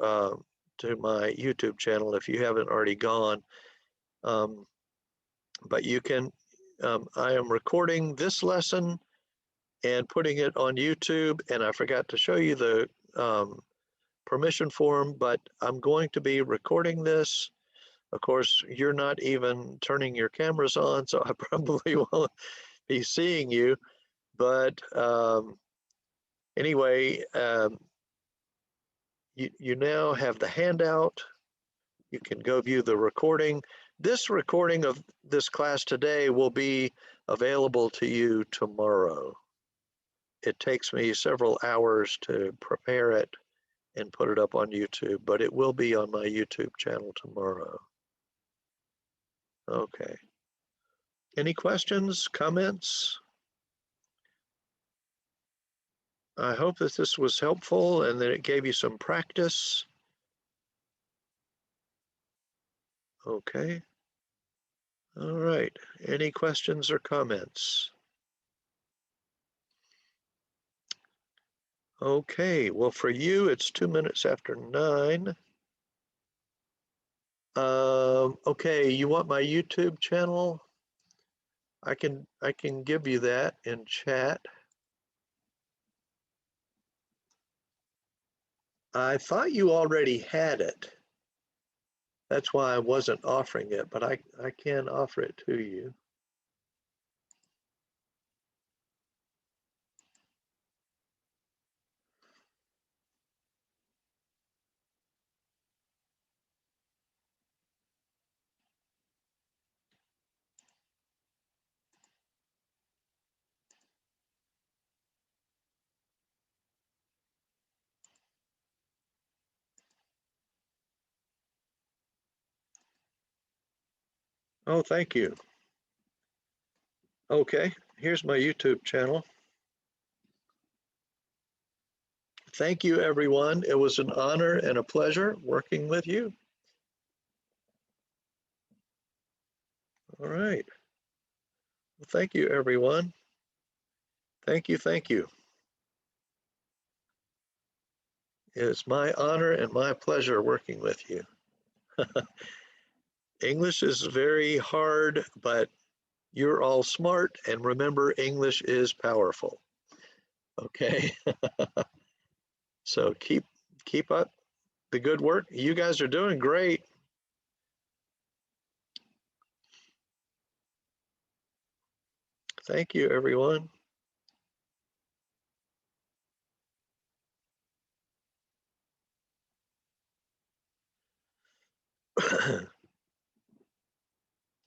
to my YouTube channel if you haven't already gone. But you can, I am recording this lesson and putting it on YouTube. And I forgot to show you the permission form, but I'm going to be recording this. Of course, you're not even turning your cameras on, so I probably won't be seeing you. But anyway, you now have the handout. You can go view the recording. This recording of this class today will be available to you tomorrow. It takes me several hours to prepare it and put it up on YouTube, but it will be on my YouTube channel tomorrow. Okay. Any questions, comments? I hope that this was helpful and that it gave you some practice. Okay. All right. Any questions or comments? Okay. Well, for you, it's 2 minutes after 9. Okay. You want my YouTube channel? I can give you that in chat. I thought you already had it. That's why I wasn't offering it, but I can offer it to you. Oh, thank you. Okay, here's my YouTube channel. Thank you, everyone. It was an honor and a pleasure working with you. All right. Well, thank you, everyone. Thank you, thank you. It's my honor and my pleasure working with you. English is very hard, but you're all smart, and remember, English is powerful. Okay. So keep up the good work. You guys are doing great. Thank you, everyone.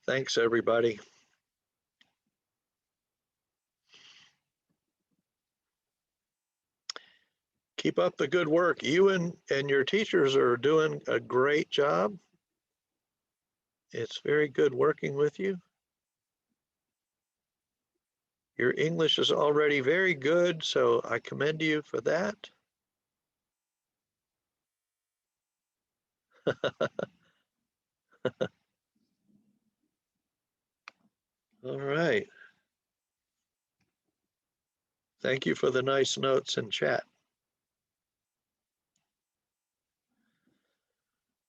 Thanks, everybody. Keep up the good work. You and your teachers are doing a great job. It's very good working with you. Your English is already very good, so I commend you for that. All right. Thank you for the nice notes in chat.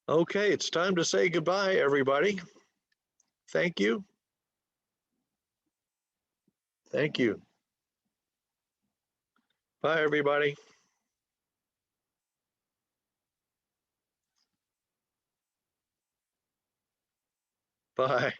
Okay, it's time to say goodbye, everybody. Thank you. Thank you. Bye, everybody. Bye.